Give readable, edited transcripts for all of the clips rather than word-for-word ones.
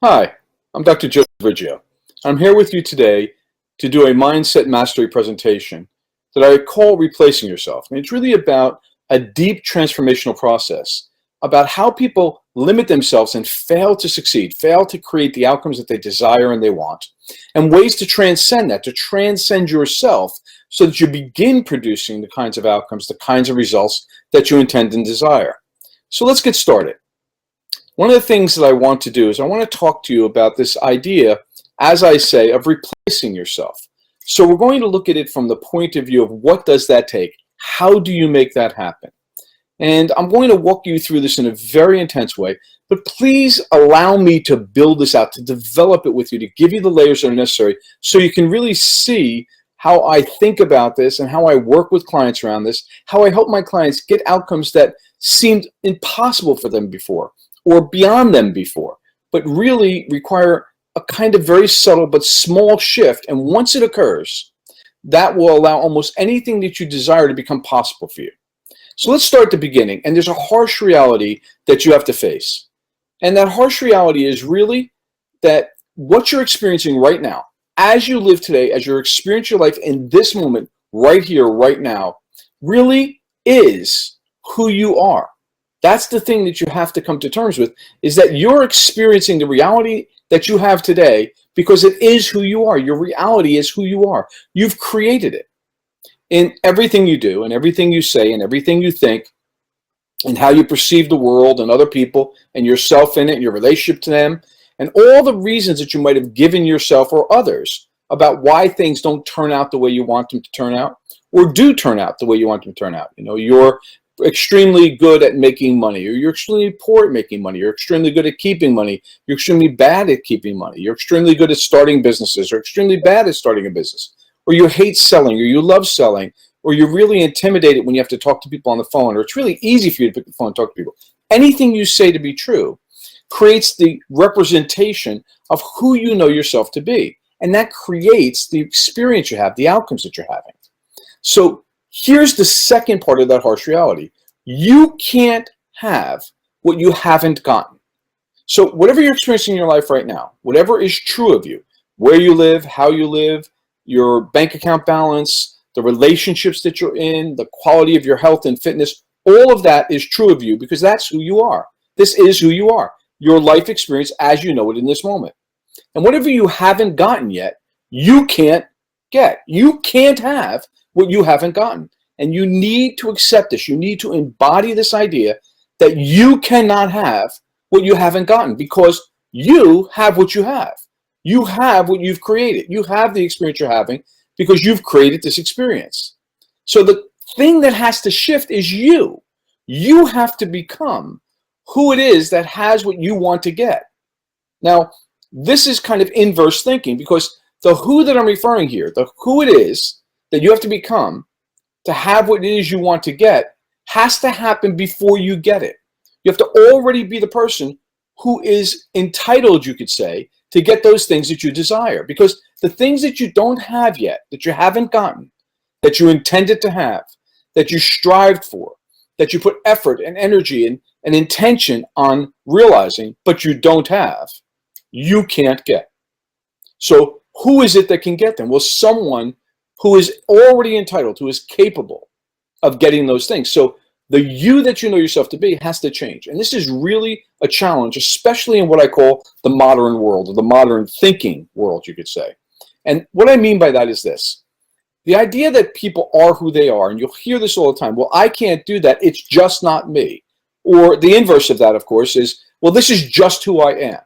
Hi, I'm Dr. Joe Riggio. I'm here with you today to do a mindset mastery presentation that I call Replacing Yourself. And it's really about a deep transformational process about how people limit themselves and fail to succeed, fail to create the outcomes that they desire and they want, and ways to transcend that, to transcend yourself so that you begin producing the kinds of outcomes, the kinds of results that you intend and desire. So let's get started. One of the things that I want to do is I want to talk to you about this idea, as I say, of replacing yourself. So we're going to look at it from the point of view of what does that take? How do you make that happen? And I'm going to walk you through this in a very intense way, but please allow me to build this out, to develop it with you, to give you the layers that are necessary so you can really see how I think about this and how I work with clients around this, how I help my clients get outcomes that seemed impossible for them before, or beyond them before, but really require a kind of very subtle but small shift. And once it occurs, that will allow almost anything that you desire to become possible for you. So let's start at the beginning. And there's a harsh reality that you have to face. And that harsh reality is really that what you're experiencing right now, as you live today, as you experience your life in this moment, right here, right now, really is who you are. That's the thing that you have to come to terms with, is that you're experiencing the reality that you have today because it is who you are. Your reality is who you are. You've created it in everything you do and everything you say and everything you think and how you perceive the world and other people and yourself in it and your relationship to them and all the reasons that you might have given yourself or others about why things don't turn out the way you want them to turn out or do turn out the way you want them to turn out. You're extremely good at making money, or you're extremely poor at making money, you're extremely good at keeping money, you're extremely bad at keeping money, you're extremely good at starting businesses, or extremely bad at starting a business, or you hate selling, or you love selling, or you're really intimidated when you have to talk to people on the phone, or it's really easy for you to pick the phone and talk to people. Anything you say to be true creates the representation of who you know yourself to be, and that creates the experience you have, the outcomes that you're having. So here's the second part of that harsh reality. You can't have what you haven't gotten. So whatever you're experiencing in your life right now, whatever is true of you, where you live, how you live, your bank account balance, the relationships that you're in, the quality of your health and fitness, all of that is true of you because that's who you are. This is who you are, your life experience as you know it in this moment. And whatever you haven't gotten yet, you can't get. You can't have what you haven't gotten. And you need to accept this. You need to embody this idea that you cannot have what you haven't gotten because you have what you have. You have what you've created. You have the experience you're having because you've created this experience. So the thing that has to shift is you. You have to become who it is that has what you want to get. Now, this is kind of inverse thinking because the who that I'm referring here, the who it is that you have to become to have what it is you want to get has to happen before you get it. You have to already be the person who is entitled, you could say, to get those things that you desire. Because the things that you don't have yet, that you haven't gotten, that you intended to have, that you strived for, that you put effort and energy and intention on realizing, but you don't have, you can't get. So who is it that can get them? Well, someone who is already entitled, who is capable of getting those things. So the you that you know yourself to be has to change. And this is really a challenge, especially in what I call the modern world, or the modern thinking world, you could say. And what I mean by that is this. The idea that people are who they are, and you'll hear this all the time, well, I can't do that, it's just not me. Or the inverse of that, of course, is, well, this is just who I am.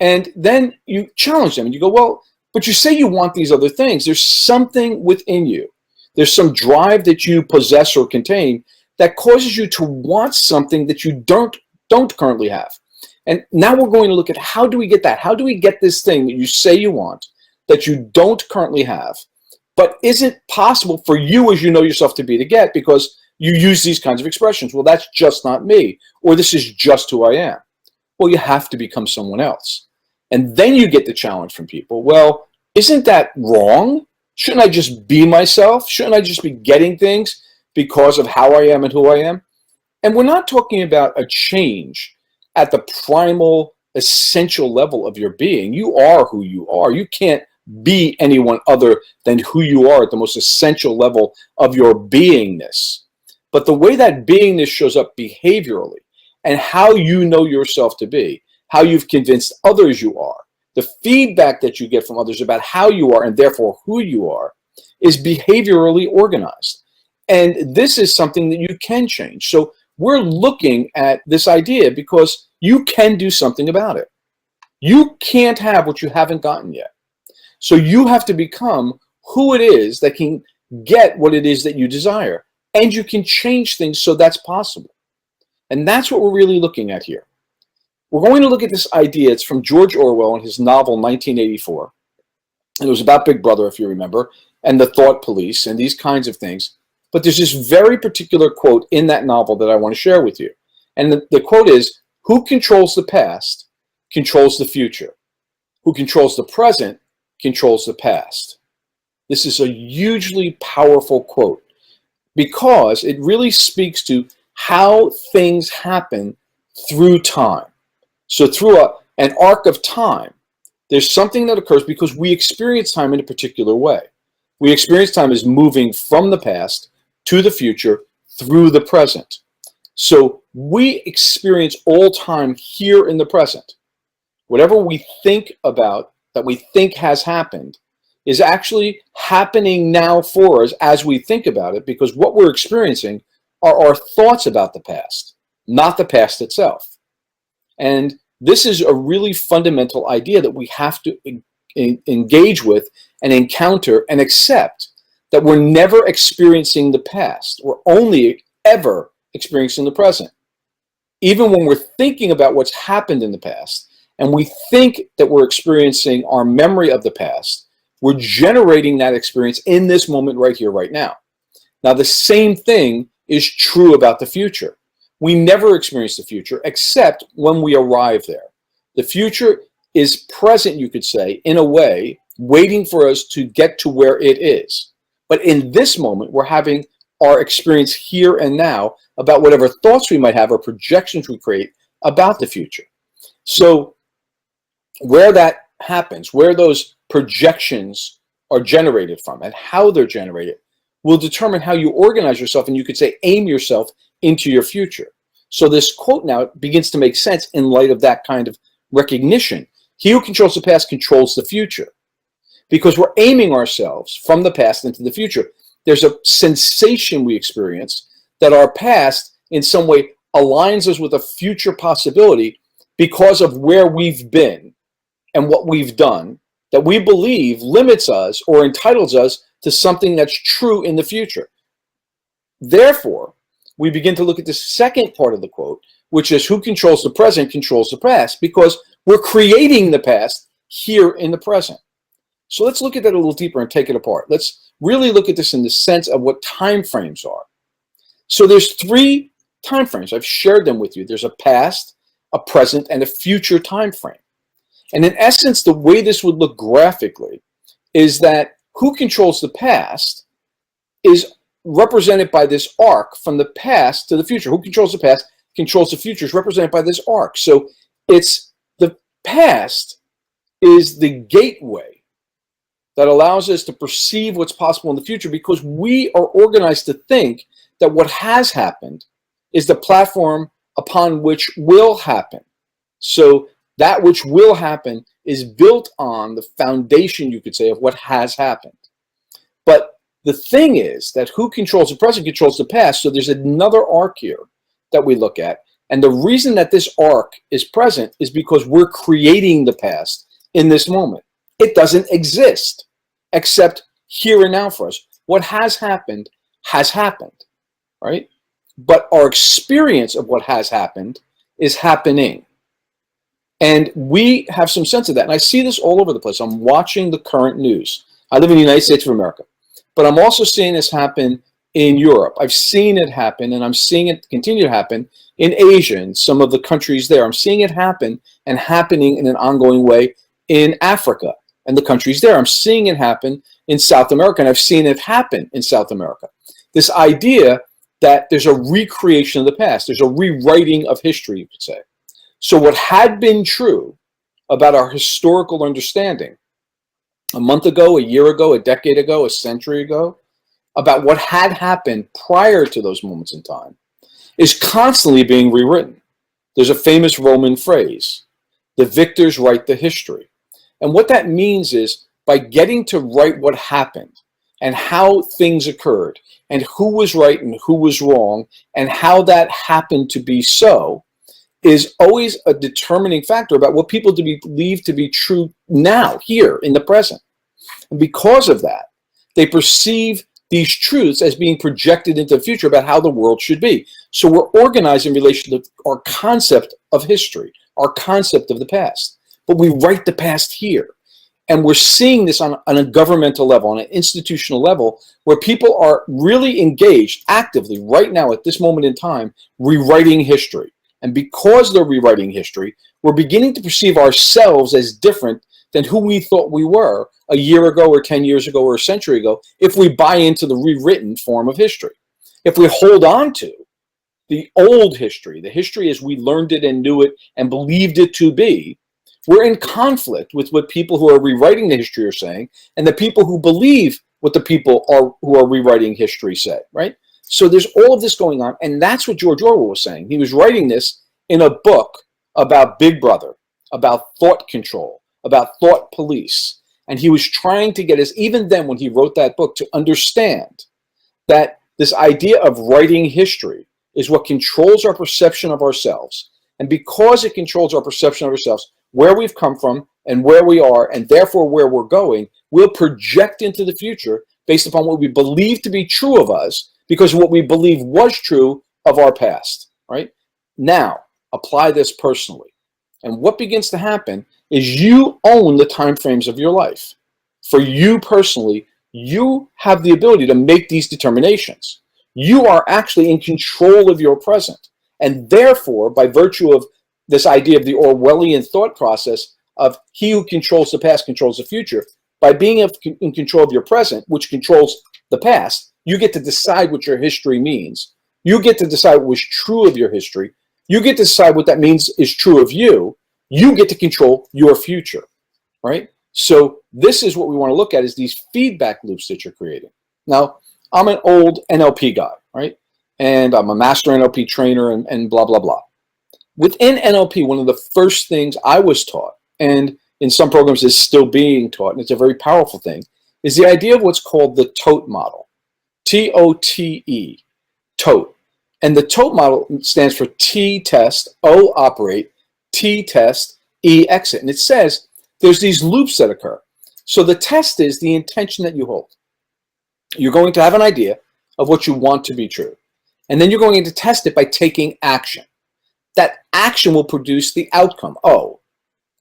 And then you challenge them and you go, well, but you say you want these other things. There's something within you. There's some drive that you possess or contain that causes you to want something that you don't currently have. And now we're going to look at how do we get that? How do we get this thing that you say you want that you don't currently have, but isn't possible for you as you know yourself to be to get because you use these kinds of expressions. Well, that's just not me, or this is just who I am. Well, you have to become someone else. And then you get the challenge from people. Well, isn't that wrong? Shouldn't I just be myself? Shouldn't I just be getting things because of how I am and who I am? And we're not talking about a change at the primal essential level of your being. You are who you are. You can't be anyone other than who you are at the most essential level of your beingness. But the way that beingness shows up behaviorally and how you know yourself to be, how you've convinced others you are, the feedback that you get from others about how you are and therefore who you are, is behaviorally organized. And this is something that you can change. So we're looking at this idea because you can do something about it. You can't have what you haven't gotten yet. So you have to become who it is that can get what it is that you desire. And you can change things so that's possible. And that's what we're really looking at here. We're going to look at this idea. It's from George Orwell in his novel 1984. And it was about Big Brother, if you remember, and the thought police and these kinds of things. But there's this very particular quote in that novel that I want to share with you. And the quote is, "Who controls the past controls the future. Who controls the present controls the past." This is a hugely powerful quote because it really speaks to how things happen through time. So through an arc of time, there's something that occurs because we experience time in a particular way. We experience time as moving from the past to the future through the present. So we experience all time here in the present. Whatever we think about that we think has happened is actually happening now for us as we think about it, because what we're experiencing are our thoughts about the past, not the past itself. And this is a really fundamental idea that we have to engage with and encounter and accept, that we're never experiencing the past. We're only ever experiencing the present. Even when we're thinking about what's happened in the past and we think that we're experiencing our memory of the past, we're generating that experience in this moment right here, right now. Now, the same thing is true about the future. We never experience the future except when we arrive there. The future is present, you could say, in a way, waiting for us to get to where it is. But in this moment, we're having our experience here and now about whatever thoughts we might have or projections we create about the future. So where that happens, where those projections are generated from and how they're generated will determine how you organize yourself, and you could say aim yourself into your future. So this quote now begins to make sense in light of that kind of recognition. He who controls the past controls the future, because we're aiming ourselves from the past into the future. There's a sensation we experience that our past in some way aligns us with a future possibility because of where we've been and what we've done, that we believe limits us or entitles us to something that's true in the future. Therefore, we begin to look at the second part of the quote, which is who controls the present controls the past, because we're creating the past here in the present. So let's look at that a little deeper and take it apart. Let's really look at this in the sense of what time frames are. So there's three time frames. I've shared them with you. There's a past, a present, and a future time frame. And in essence, the way this would look graphically is that who controls the past is represented by this arc from the past to the future. Who controls the past controls the future is represented by this arc. So it's the past is the gateway that allows us to perceive what's possible in the future, because we are organized to think that what has happened is the platform upon which will happen. So that which will happen is built on the foundation, you could say, of what has happened. But the thing is that who controls the present controls the past. So there's another arc here that we look at. And the reason that this arc is present is because we're creating the past in this moment. It doesn't exist except here and now for us. What has happened, right? But our experience of what has happened is happening. And we have some sense of that. And I see this all over the place. I'm watching the current news. I live in the United States of America, but I'm also seeing this happen in Europe. I've seen it happen, and I'm seeing it continue to happen in Asia and some of the countries there. I'm seeing it happen and happening in an ongoing way in Africa and the countries there. I'm seeing it happen in South America, and I've seen it happen in South America. This idea that there's a recreation of the past, there's a rewriting of history, you could say. So what had been true about our historical understanding a month ago, a year ago, a decade ago, a century ago, about what had happened prior to those moments in time, is constantly being rewritten. There's a famous Roman phrase, the victors write the history. And what that means is by getting to write what happened and how things occurred and who was right and who was wrong and how that happened to be so, is always a determining factor about what people believe to be true now, here, in the present. And because of that, they perceive these truths as being projected into the future about how the world should be. So we're organized in relation to our concept of history, our concept of the past. But we write the past here. And we're seeing this on a governmental level, on an institutional level, where people are really engaged actively right now at this moment in time, rewriting history. And because they're rewriting history, we're beginning to perceive ourselves as different than who we thought we were a year ago or 10 years ago or a century ago if we buy into the rewritten form of history. If we hold on to the old history, the history as we learned it and knew it and believed it to be, we're in conflict with what people who are rewriting the history are saying and the people who believe what the people who are rewriting history say, right? So there's all of this going on, and that's what George Orwell was saying. He was writing this in a book about Big Brother, about thought control, about thought police. And he was trying to get us, even then when he wrote that book, to understand that this idea of writing history is what controls our perception of ourselves. And because it controls our perception of ourselves, where we've come from and where we are, and therefore where we're going, we'll project into the future based upon what we believe to be true of us because of what we believe was true of our past, right? Now, apply this personally. And what begins to happen is you own the time frames of your life. For you personally, you have the ability to make these determinations. You are actually in control of your present. And therefore, by virtue of this idea of the Orwellian thought process of he who controls the past controls the future, by being in control of your present, which controls the past, you get to decide what your history means. You get to decide what was true of your history. You get to decide what that means is true of you. You get to control your future, right? So this is what we want to look at, is these feedback loops that you're creating. Now, I'm an old NLP guy, right? And I'm a master NLP trainer and blah, blah, blah. Within NLP, one of the first things I was taught, and in some programs is still being taught, and it's a very powerful thing, is the idea of what's called the TOTE model. T-O-T-E, TOTE. And the TOTE model stands for T test, O operate, T test, E exit. And it says there's these loops that occur. So the test is the intention that you hold. You're going to have an idea of what you want to be true. And then you're going to test it by taking action. That action will produce the outcome, O.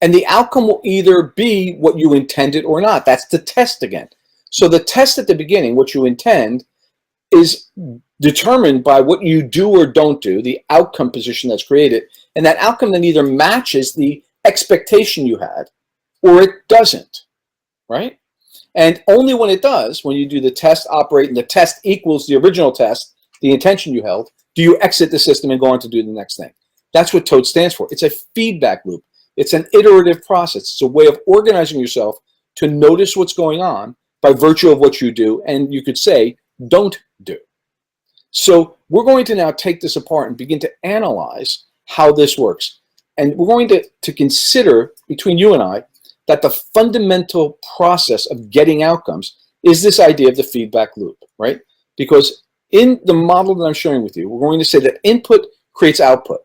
And the outcome will either be what you intended or not. That's the test again. So the test at the beginning, what you intend, is determined by what you do or don't do, the outcome position that's created. And that outcome then either matches the expectation you had or it doesn't, right? And only when it does, when you do the test operate and the test equals the original test, the intention you held, do you exit the system and go on to do the next thing. That's what TOTE stands for. It's a feedback loop. It's an iterative process. It's a way of organizing yourself to notice what's going on by virtue of what you do, and you could say, don't do. So we're going to now take this apart and begin to analyze how this works. And we're going to consider, between you and I, that the fundamental process of getting outcomes is this idea of the feedback loop, right? Because in the model that I'm sharing with you, we're going to say that input creates output.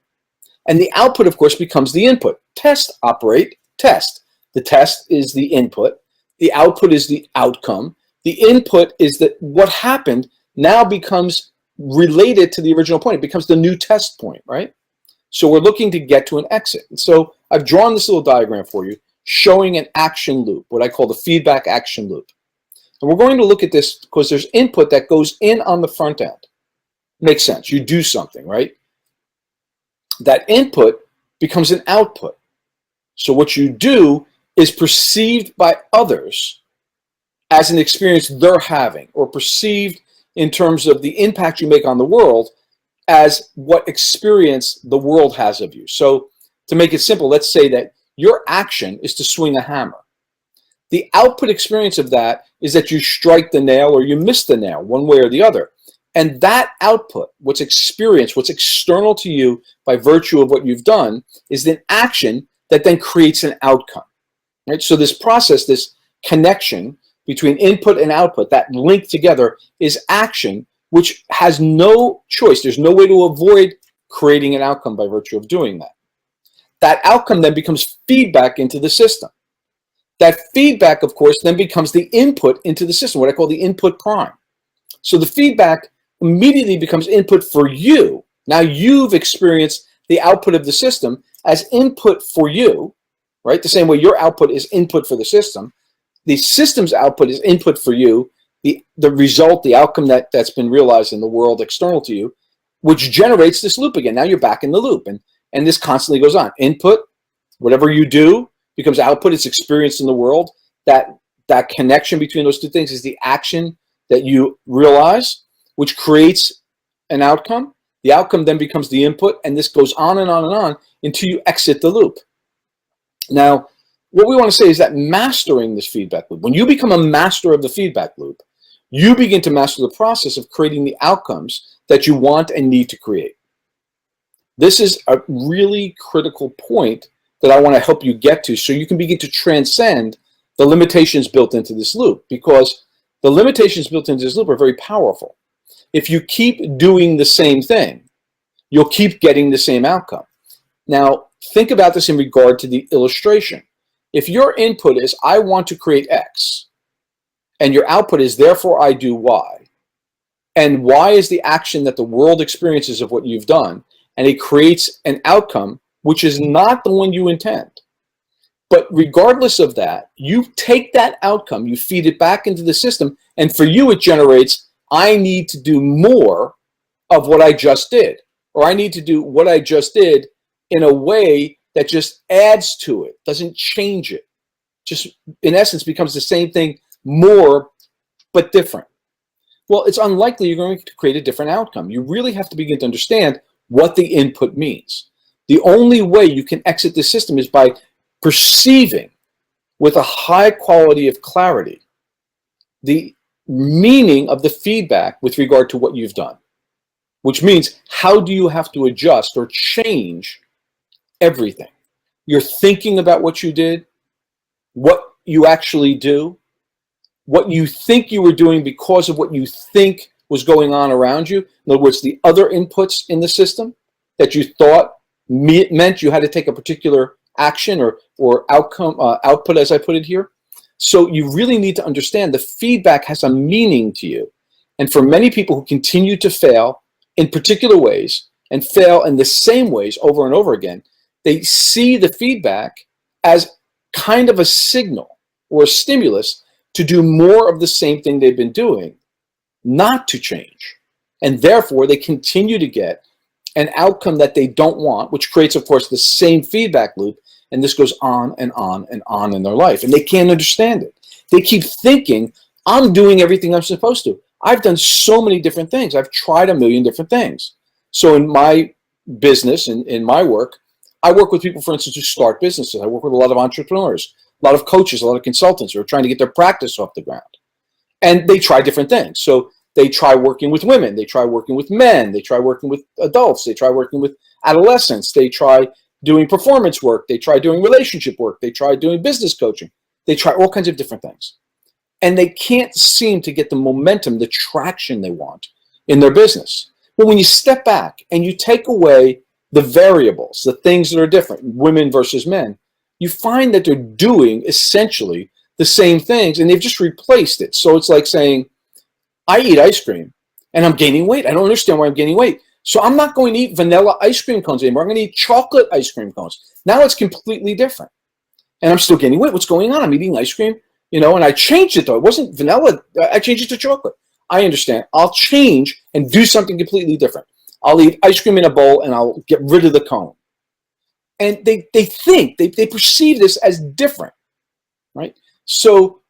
And the output, of course, becomes the input. Test, operate, test. The test is the input. The output is the outcome. The input is that what happened now becomes related to the original point. It becomes the new test point, right? So we're looking to get to an exit. And so I've drawn this little diagram for you showing an action loop, what I call the feedback action loop. And we're going to look at this because there's input that goes in on the front end. Makes sense. You do something, right? That input becomes an output. So what you do is perceived by others as an experience they're having, or perceived in terms of the impact you make on the world as what experience the world has of you. So To make it simple, let's say that your action is to swing a hammer. The output experience of that is that you strike the nail or you miss the nail, one way or the other. And that output, what's experienced, what's external to you by virtue of what you've done, is an action that then creates an outcome. Right? So this process, this connection between input and output, that link together, is action, which has no choice. There's no way to avoid creating an outcome by virtue of doing that. That outcome then becomes feedback into the system. That feedback, of course, then becomes the input into the system, what I call the input prime. So the feedback immediately becomes input for you. Now you've experienced the output of the system as input for you, right? The same way your output is input for the system. The system's output is input for you. The result, the outcome that's been realized in the world external to you, which generates this loop again. Now you're back in the loop, and this constantly goes on. Input, whatever you do, becomes output. It's experienced in the world. That connection between those two things is the action that you realize, which creates an outcome. The outcome then becomes the input, and this goes on and on and on until you exit the loop. Now, what we want to say is that mastering this feedback loop, when you become a master of the feedback loop, you begin to master the process of creating the outcomes that you want and need to create. This is a really critical point that I want to help you get to so you can begin to transcend the limitations built into this loop, because the limitations built into this loop are very powerful. If you keep doing the same thing, you'll keep getting the same outcome. Now, think about this in regard to the illustration. If your input is, I want to create X, and your output is, therefore I do Y, and Y is the action that the world experiences of what you've done, and it creates an outcome which is not the one you intend. But regardless of that, you take that outcome, you feed it back into the system, and for you it generates, I need to do more of what I just did, or I need to do what I just did in a way that just adds to it, doesn't change it. Just, in essence, becomes the same thing, more, but different. Well, it's unlikely you're going to create a different outcome. You really have to begin to understand what the input means. The only way you can exit the system is by perceiving with a high quality of clarity the meaning of the feedback with regard to what you've done, which means how do you have to adjust or change everything. You're thinking about what you did, what you actually do, what you think you were doing because of what you think was going on around you. In other words, the other inputs in the system that you thought meant you had to take a particular action or outcome, output, as I put it here. So you really need to understand the feedback has a meaning to you. And for many people who continue to fail in particular ways and fail in the same ways over and over again, they see the feedback as kind of a signal or a stimulus to do more of the same thing they've been doing, not to change. And therefore, they continue to get an outcome that they don't want, which creates, of course, the same feedback loop. And this goes on and on and on in their life. And they can't understand it. They keep thinking, I'm doing everything I'm supposed to. I've done so many different things. I've tried a million different things. So in my business, in my work, I work with people, for instance, who start businesses. I work with a lot of entrepreneurs, a lot of coaches, a lot of consultants who are trying to get their practice off the ground. And they try different things. So they try working with women. They try working with men. They try working with adults. They try working with adolescents. They try doing performance work. They try doing relationship work. They try doing business coaching. They try all kinds of different things. And they can't seem to get the momentum, the traction they want in their business. But when you step back and you take away the variables, the things that are different, women versus men, you find that they're doing essentially the same things, and they've just replaced it. So it's like saying, I eat ice cream and I'm gaining weight. I don't understand why I'm gaining weight. So I'm not going to eat vanilla ice cream cones anymore. I'm going to eat chocolate ice cream cones. Now it's completely different. And I'm still gaining weight. What's going on? I'm eating ice cream, and I changed it though. It wasn't vanilla. I changed it to chocolate. I understand. I'll change and do something completely different. I'll eat ice cream in a bowl and I'll get rid of the cone. And they think, they perceive this as different, right? So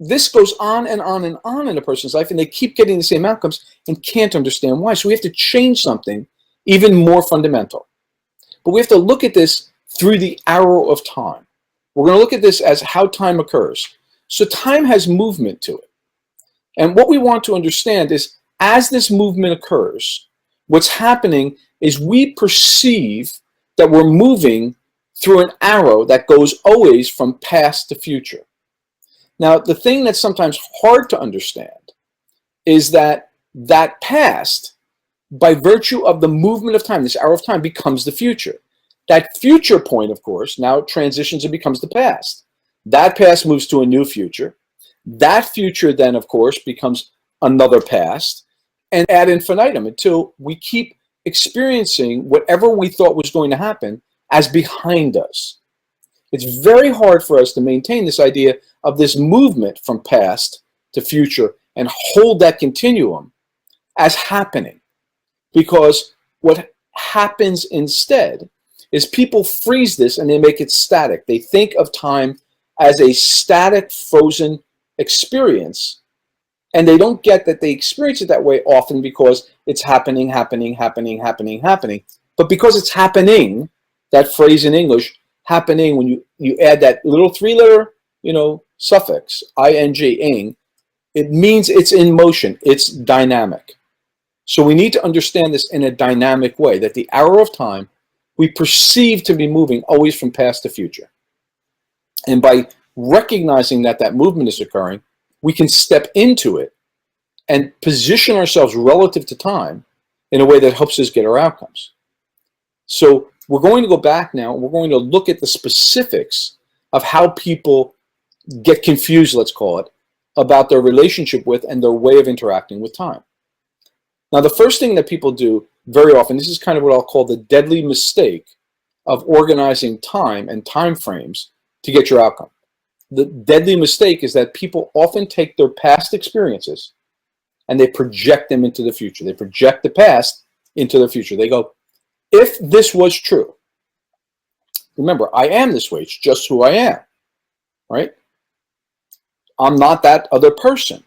this goes on and on and on in a person's life, and they keep getting the same outcomes and can't understand why. So we have to change something even more fundamental. But we have to look at this through the arrow of time. We're going to look at this as how time occurs. So time has movement to it. And what we want to understand is, as this movement occurs, what's happening is we perceive that we're moving through an arrow that goes always from past to future. Now, the thing that's sometimes hard to understand is that that past, by virtue of the movement of time, this arrow of time, becomes the future. That future point, of course, now transitions and becomes the past. That past moves to a new future. That future then, of course, becomes another past, and ad infinitum, until we keep experiencing whatever we thought was going to happen as behind us. It's very hard for us to maintain this idea of this movement from past to future and hold that continuum as happening, because what happens instead is people freeze this and they make it static. They think of time as a static, frozen experience, and they don't get that they experience it that way often because it's happening. But because it's happening, that phrase in English, happening, when you add that little three-letter, suffix, ing, it means it's in motion, it's dynamic. So we need to understand this in a dynamic way, that the arrow of time we perceive to be moving always from past to future. And by recognizing that that movement is occurring, we can step into it and position ourselves relative to time in a way that helps us get our outcomes. So we're going to go back now, and we're going to look at the specifics of how people get confused, let's call it, about their relationship with and their way of interacting with time. Now, the first thing that people do very often, this is kind of what I'll call the deadly mistake of organizing time and time frames to get your outcome. The deadly mistake is that people often take their past experiences and they project them into the future. They project the past into the future. They go, if this was true, remember, I am this way. It's just who I am, right? I'm not that other person.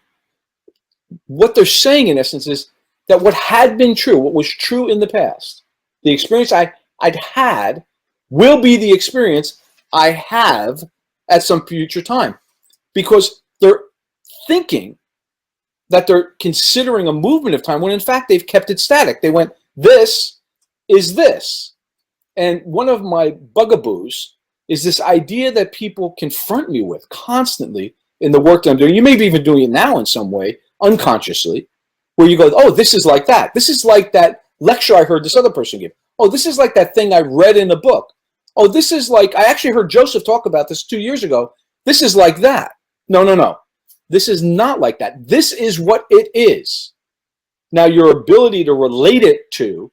What they're saying, in essence, is that what had been true, what was true in the past, the experience I'd had will be the experience I have at some future time, because they're thinking that they're considering a movement of time when in fact they've kept it static. They went, this is this. And one of my bugaboos is this idea that people confront me with constantly in the work that I'm doing. You may be even doing it now in some way, unconsciously, where you go, oh, this is like that. This is like that lecture I heard this other person give. Oh, this is like that thing I read in a book. Oh, this is like, I actually heard Joseph talk about this 2 years ago. This is like that. No. This is not like that. This is what it is. Now, your ability to relate it to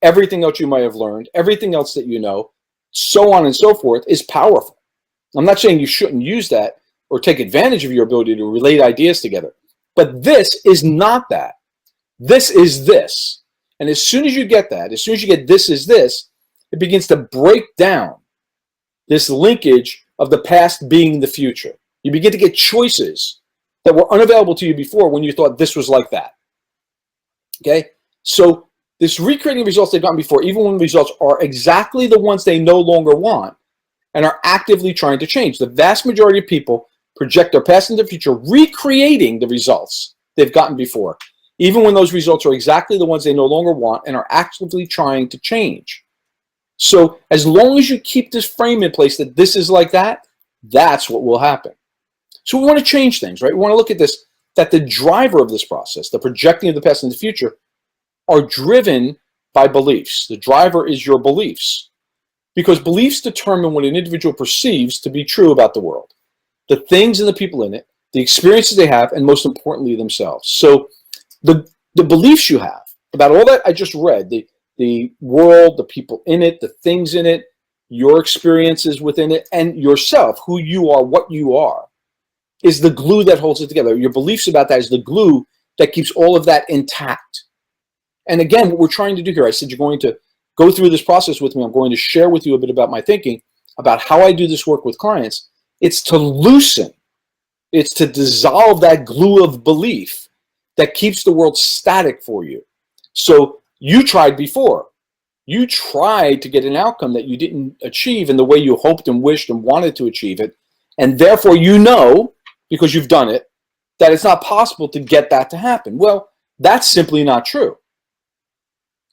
everything else you might have learned, everything else that you know, so on and so forth, is powerful. I'm not saying you shouldn't use that or take advantage of your ability to relate ideas together, but this is not that. This is this. And as soon as you get that, as soon as you get this is this, it begins to break down this linkage of the past being the future. You begin to get choices that were unavailable to you before when you thought this was like that. Okay? So this recreating results they've gotten before, even when the results are exactly the ones they no longer want and are actively trying to change. The vast majority of people project their past into the future, recreating the results they've gotten before, even when those results are exactly the ones they no longer want and are actively trying to change. So as long as you keep this frame in place that this is like that, that's what will happen. So we want to change things, right? We want to look at this, that the driver of this process, the projecting of the past and the future, are driven by beliefs. The driver is your beliefs, because beliefs determine what an individual perceives to be true about the world, the things and the people in it, the experiences they have, and most importantly, themselves. So the beliefs you have about all that I just read, the world, the people in it, the things in it, your experiences within it, and yourself, who you are, what you are, is the glue that holds it together. Your beliefs about that is the glue that keeps all of that intact. And again, what we're trying to do here, I said you're going to go through this process with me. I'm going to share with you a bit about my thinking, about how I do this work with clients. It's to loosen, it's to dissolve that glue of belief that keeps the world static for you. So you tried before. You tried to get an outcome that you didn't achieve in the way you hoped and wished and wanted to achieve it. And therefore you know, because you've done it, that it's not possible to get that to happen. Well, that's simply not true.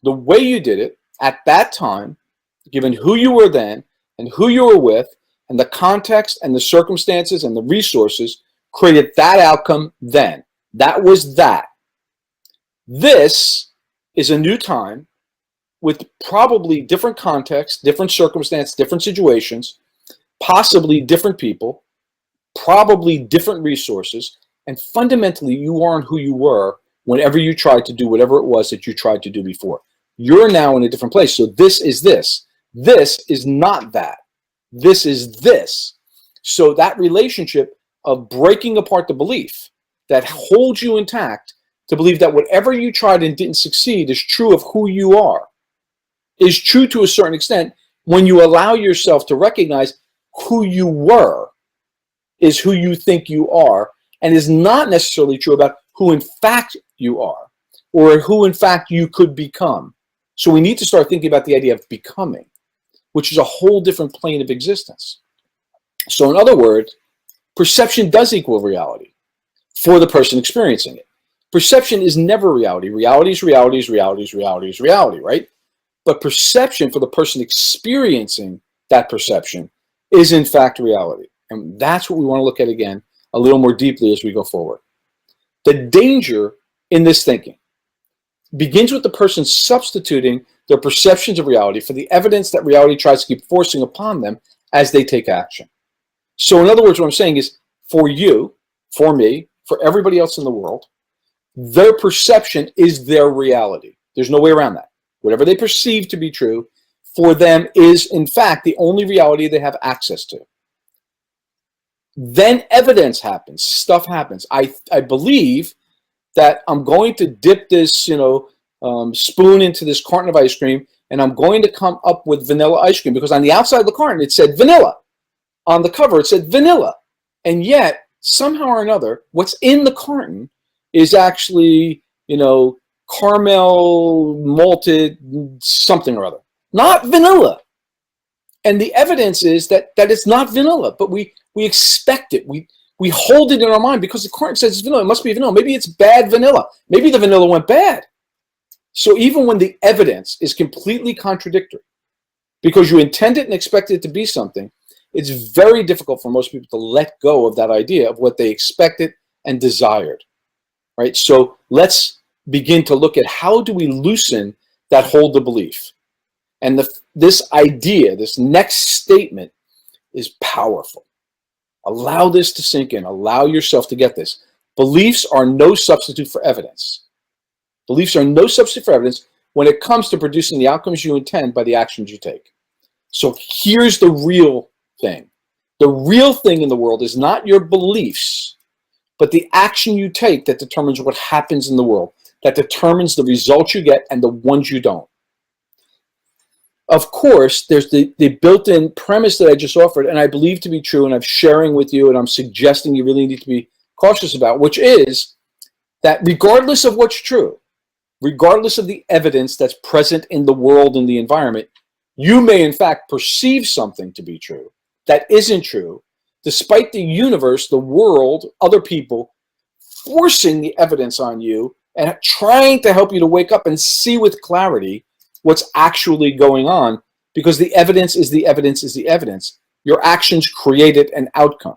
The way you did it at that time, given who you were then and who you were with and the context and the circumstances and the resources, created that outcome then. That was that. This is a new time with probably different contexts, different circumstances, different situations, possibly different people, probably different resources, and fundamentally you aren't who you were whenever you tried to do whatever it was that you tried to do before. You're now in a different place. So this is this. This is not that. This is this. So that relationship of breaking apart the belief that holds you intact to believe that whatever you tried and didn't succeed is true of who you are, is true to a certain extent when you allow yourself to recognize who you were is who you think you are, and is not necessarily true about who in fact you are or who in fact you could become. So we need to start thinking about the idea of becoming, which is a whole different plane of existence. So in other words, perception does equal reality for the person experiencing it. Perception is never reality. Reality is reality is reality is reality is reality, right? But perception for the person experiencing that perception is in fact reality. And that's what we want to look at again a little more deeply as we go forward. The danger in this thinking begins with the person substituting their perceptions of reality for the evidence that reality tries to keep forcing upon them as they take action. So in other words, what I'm saying is, for you, for me, for everybody else in the world, their perception is their reality. There's no way around that. Whatever they perceive to be true, for them is in fact the only reality they have access to. Then evidence happens, stuff happens. I believe that I'm going to dip this, spoon into this carton of ice cream, and I'm going to come up with vanilla ice cream, because on the outside of the carton it said vanilla. On the cover it said vanilla. And yet, somehow or another, what's in the carton is actually, caramel malted something or other. Not vanilla. And the evidence is that it's not vanilla, but we expect it. We hold it in our mind because the carton says it's vanilla. It must be vanilla. Maybe it's bad vanilla. Maybe the vanilla went bad. So even when the evidence is completely contradictory, because you intended and expected it to be something, it's very difficult for most people to let go of that idea of what they expected and desired, right? So let's begin to look at how do we loosen that hold of belief. And this idea, this next statement is powerful. Allow this to sink in. Allow yourself to get this. Beliefs are no substitute for evidence. Beliefs are no substitute for evidence when it comes to producing the outcomes you intend by the actions you take. So here's the real thing. The real thing in the world is not your beliefs, but the action you take that determines what happens in the world, that determines the results you get and the ones you don't. Of course, there's the built-in premise that I just offered, and I believe to be true, and I'm sharing with you, and I'm suggesting you really need to be cautious about, which is that regardless of what's true, regardless of the evidence that's present in the world and the environment, you may in fact perceive something to be true that isn't true, despite the universe, the world, other people forcing the evidence on you and trying to help you to wake up and see with clarity what's actually going on, because the evidence is the evidence is the evidence. Your actions created an outcome.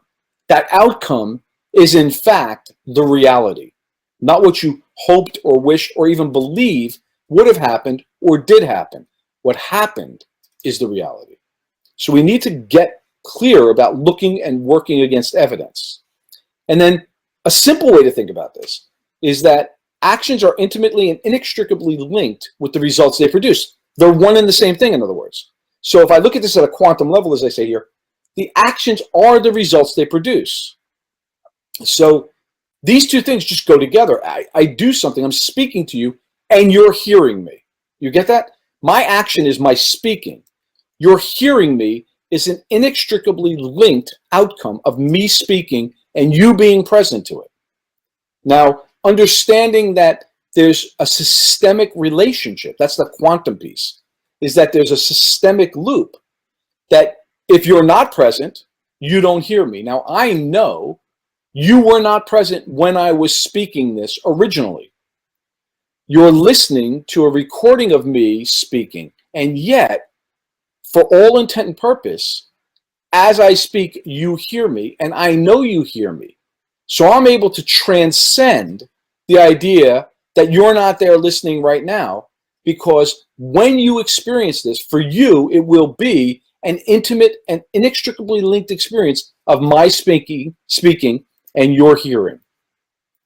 That outcome is in fact the reality, not what you hoped or wished or even believe would have happened or did happen. What happened is the reality. So we need to get clear about looking and working against evidence. And then a simple way to think about this is that actions are intimately and inextricably linked with the results they produce. They're one and the same thing, in other words. So if I look at this at a quantum level, as I say here, the actions are the results they produce. So these two things just go together. I do something, I'm speaking to you, and you're hearing me. You get that? My action is my speaking. Your hearing me is an inextricably linked outcome of me speaking and you being present to it. Now, understanding that there's a systemic relationship, that's the quantum piece. is that there's a systemic loop that if you're not present, you don't hear me. Now, I know you were not present when I was speaking this originally. You're listening to a recording of me speaking, and yet, for all intent and purpose, as I speak, you hear me, and I know you hear me. So I'm able to transcend the idea that you're not there listening right now, because when you experience this, for you, it will be an intimate and inextricably linked experience of my speaking and your hearing,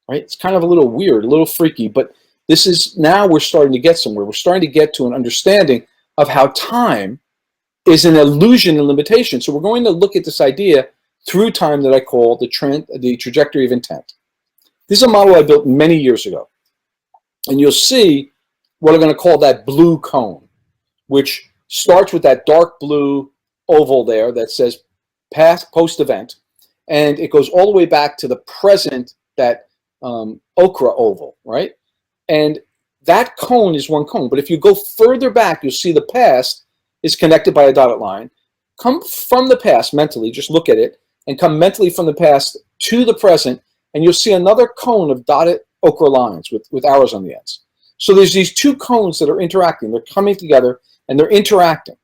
right? It's kind of a little weird, a little freaky, but this is, now we're starting to get somewhere. We're starting to get to an understanding of how time is an illusion and limitation. So we're going to look at this idea through time that I call the trajectory of intent. This is a model I built many years ago. And you'll see what I'm going to call that blue cone, which starts with that dark blue oval there that says past, post-event, and it goes all the way back to the present, that ochre oval, right? And that cone is one cone. But if you go further back, you'll see the past is connected by a dotted line. Come from the past mentally, just look at it, and come mentally from the past to the present, and you'll see another cone of dotted ochre lines with arrows on the ends. So there's these two cones that are interacting. They're coming together, and they're interacting.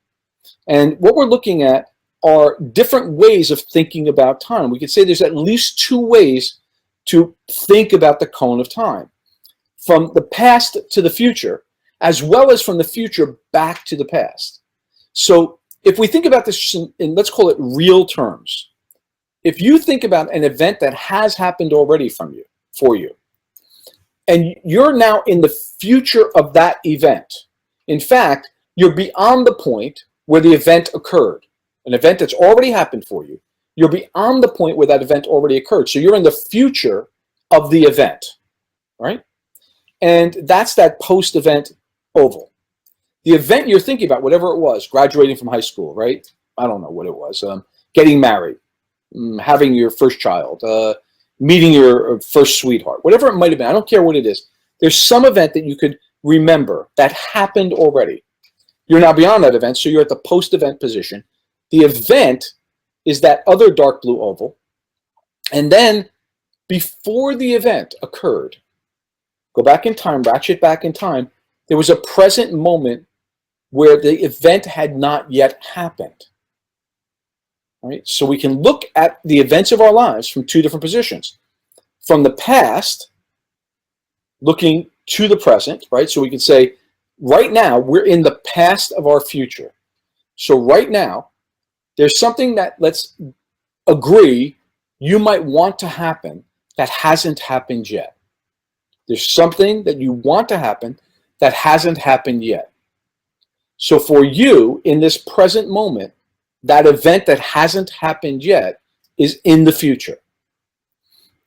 And what we're looking at are different ways of thinking about time. We could say there's at least two ways to think about the cone of time. From the past to the future, as well as from the future back to the past. So if we think about this in, let's call it real terms, if you think about an event that has happened already for you, and you're now in the future of that event, in fact, you're beyond the point where the event occurred, an event that's already happened for you, you're beyond the point where that event already occurred. So you're in the future of the event, right? And that's that post-event oval. The event you're thinking about, whatever it was, graduating from high school, right? I don't know what it was. Getting married, having your first child, meeting your first sweetheart, whatever it might have been. I don't care what it is. There's some event that you could remember that happened already. You're now beyond that event, so you're at the post-event position. The event is that other dark blue oval. And then before the event occurred, go back in time, ratchet back in time, there was a present moment where the event had not yet happened. All right? So we can look at the events of our lives from two different positions. From the past, looking to the present, right? So we can say, right now, we're in the past of our future. So right now, there's something that, let's agree, you might want to happen that hasn't happened yet. There's something that you want to happen that hasn't happened yet. So for you, in this present moment, that event that hasn't happened yet is in the future.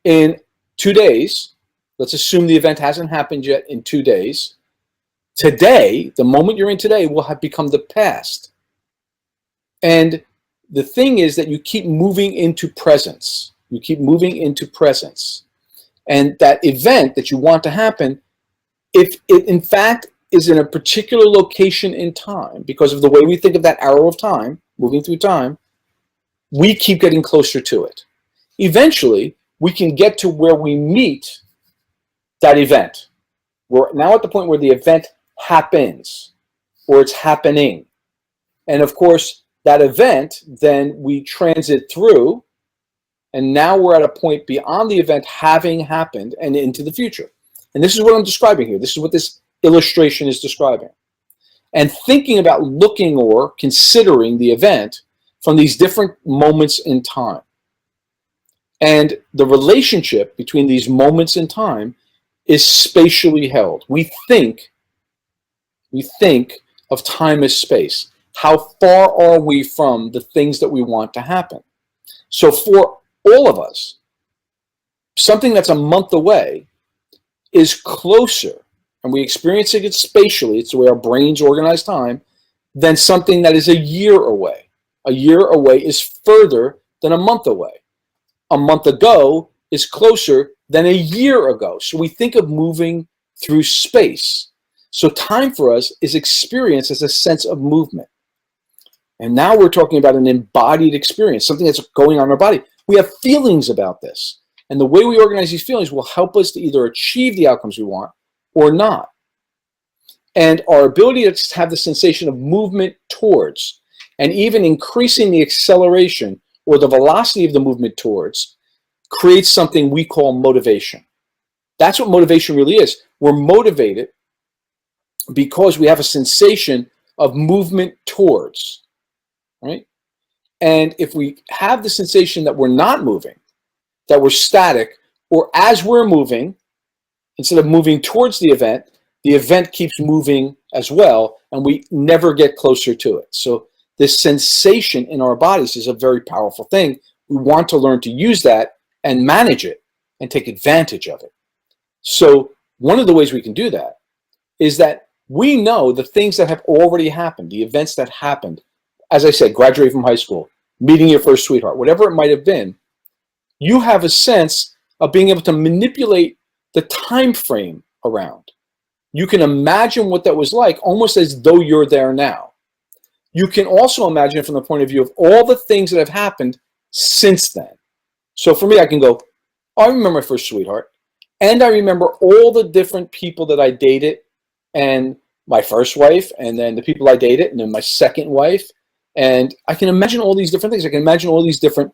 In 2 days, let's assume the event hasn't happened yet in 2 days. Today, the moment you're in today, will have become the past. And the thing is that you keep moving into presence. You keep moving into presence. And that event that you want to happen, if it in fact is in a particular location in time, because of the way we think of that arrow of time, moving through time, we keep getting closer to it. Eventually, we can get to where we meet that event. We're now at the point where the event happens, or it's happening. And of course, that event, then we transit through, and now we're at a point beyond the event having happened and into the future. And this is what I'm describing here. This is what this illustration is describing. And thinking about looking or considering the event from these different moments in time. And the relationship between these moments in time is spatially held. We think of time as space. How far are we from the things that we want to happen? So for all of us, something that's a month away is closer, and we experience it spatially, it's the way our brains organize time, than something that is a year away. A year away is further than a month away. A month ago is closer than a year ago. So we think of moving through space. So time for us is experienced as a sense of movement. And now we're talking about an embodied experience, something that's going on in our body. We have feelings about this. And the way we organize these feelings will help us to either achieve the outcomes we want or not. And our ability to have the sensation of movement towards, and even increasing the acceleration or the velocity of the movement towards, creates something we call motivation. That's what motivation really is. We're motivated because we have a sensation of movement towards, right? And if we have the sensation that we're not moving, that we're static, or as we're moving, instead of moving towards the event keeps moving as well, and we never get closer to it. So this sensation in our bodies is a very powerful thing. We want to learn to use that and manage it and take advantage of it. So one of the ways we can do that is that we know the things that have already happened, the events that happened, as I said, graduating from high school, meeting your first sweetheart, whatever it might have been, you have a sense of being able to manipulate the time frame around. You can imagine what that was like almost as though you're there now. You can also imagine it from the point of view of all the things that have happened since then. So for me, I can go, oh, I remember my first sweetheart, and I remember all the different people that I dated, and my first wife, and then the people I dated, and then my second wife. And I can imagine all these different things. I can imagine all these different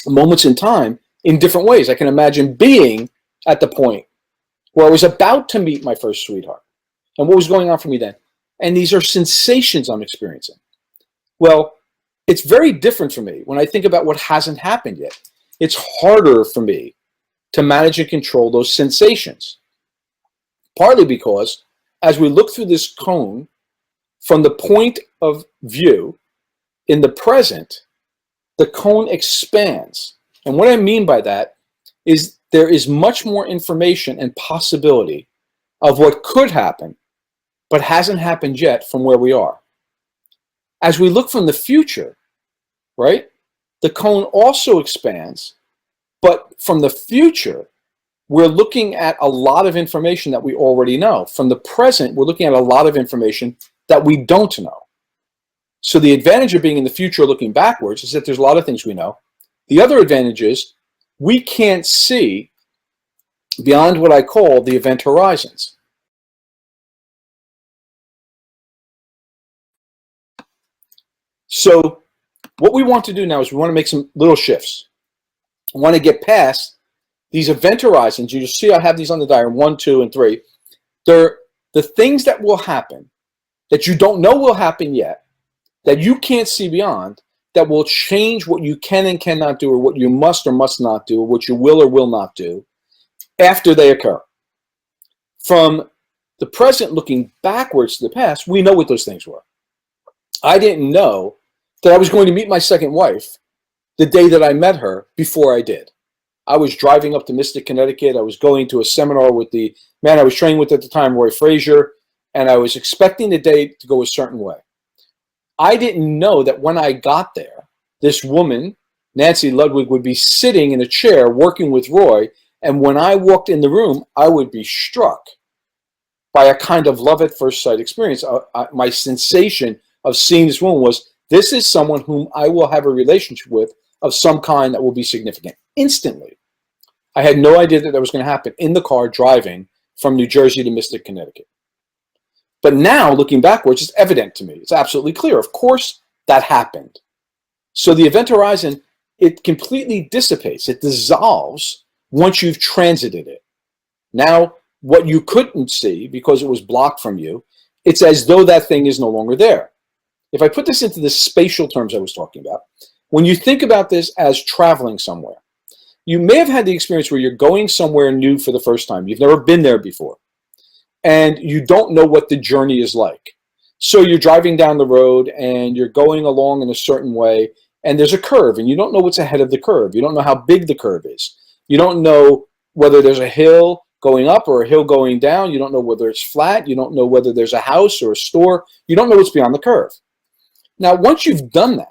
moments in time in different ways. I can imagine being at the point where I was about to meet my first sweetheart and what was going on for me then. And these are sensations I'm experiencing. Well, it's very different for me when I think about what hasn't happened yet. It's harder for me to manage and control those sensations. Partly because as we look through this cone, from the point of view in the present, the cone expands. And what I mean by that is there is much more information and possibility of what could happen, but hasn't happened yet from where we are. As we look from the future, right, the cone also expands, but from the future, we're looking at a lot of information that we already know. From the present, we're looking at a lot of information that we don't know. So the advantage of being in the future looking backwards is that there's a lot of things we know. The other advantage is we can't see beyond what I call the event horizons. So what we want to do now is we want to make some little shifts. We want to get past these event horizons. You just see I have these on the diagram, 1, 2, and 3. They're the things that will happen that you don't know will happen yet, that you can't see beyond, that will change what you can and cannot do, or what you must or must not do, or what you will or will not do after they occur. From the present looking backwards to the past, we know what those things were. I didn't know that I was going to meet my second wife the day that I met her before I did. I was driving up to Mystic, Connecticut. I was going to a seminar with the man I was training with at the time, Roy Frazier, and I was expecting the day to go a certain way. I didn't know that when I got there, this woman, Nancy Ludwig, would be sitting in a chair working with Roy, and when I walked in the room, I would be struck by a kind of love at first sight experience. My sensation of seeing this woman was, this is someone whom I will have a relationship with of some kind that will be significant. Instantly. I had no idea that was going to happen in the car driving from New Jersey to Mystic, Connecticut. But now, looking backwards, it's evident to me. It's absolutely clear. Of course, that happened. So the event horizon, it completely dissipates. It dissolves once you've transited it. Now, what you couldn't see because it was blocked from you, it's as though that thing is no longer there. If I put this into the spatial terms I was talking about, when you think about this as traveling somewhere, you may have had the experience where you're going somewhere new for the first time. You've never been there before. And you don't know what the journey is like. So you're driving down the road and you're going along in a certain way, and there's a curve, and you don't know what's ahead of the curve. You don't know how big the curve is. You don't know whether there's a hill going up or a hill going down. You don't know whether it's flat. You don't know whether there's a house or a store. You don't know what's beyond the curve. Now, once you've done that,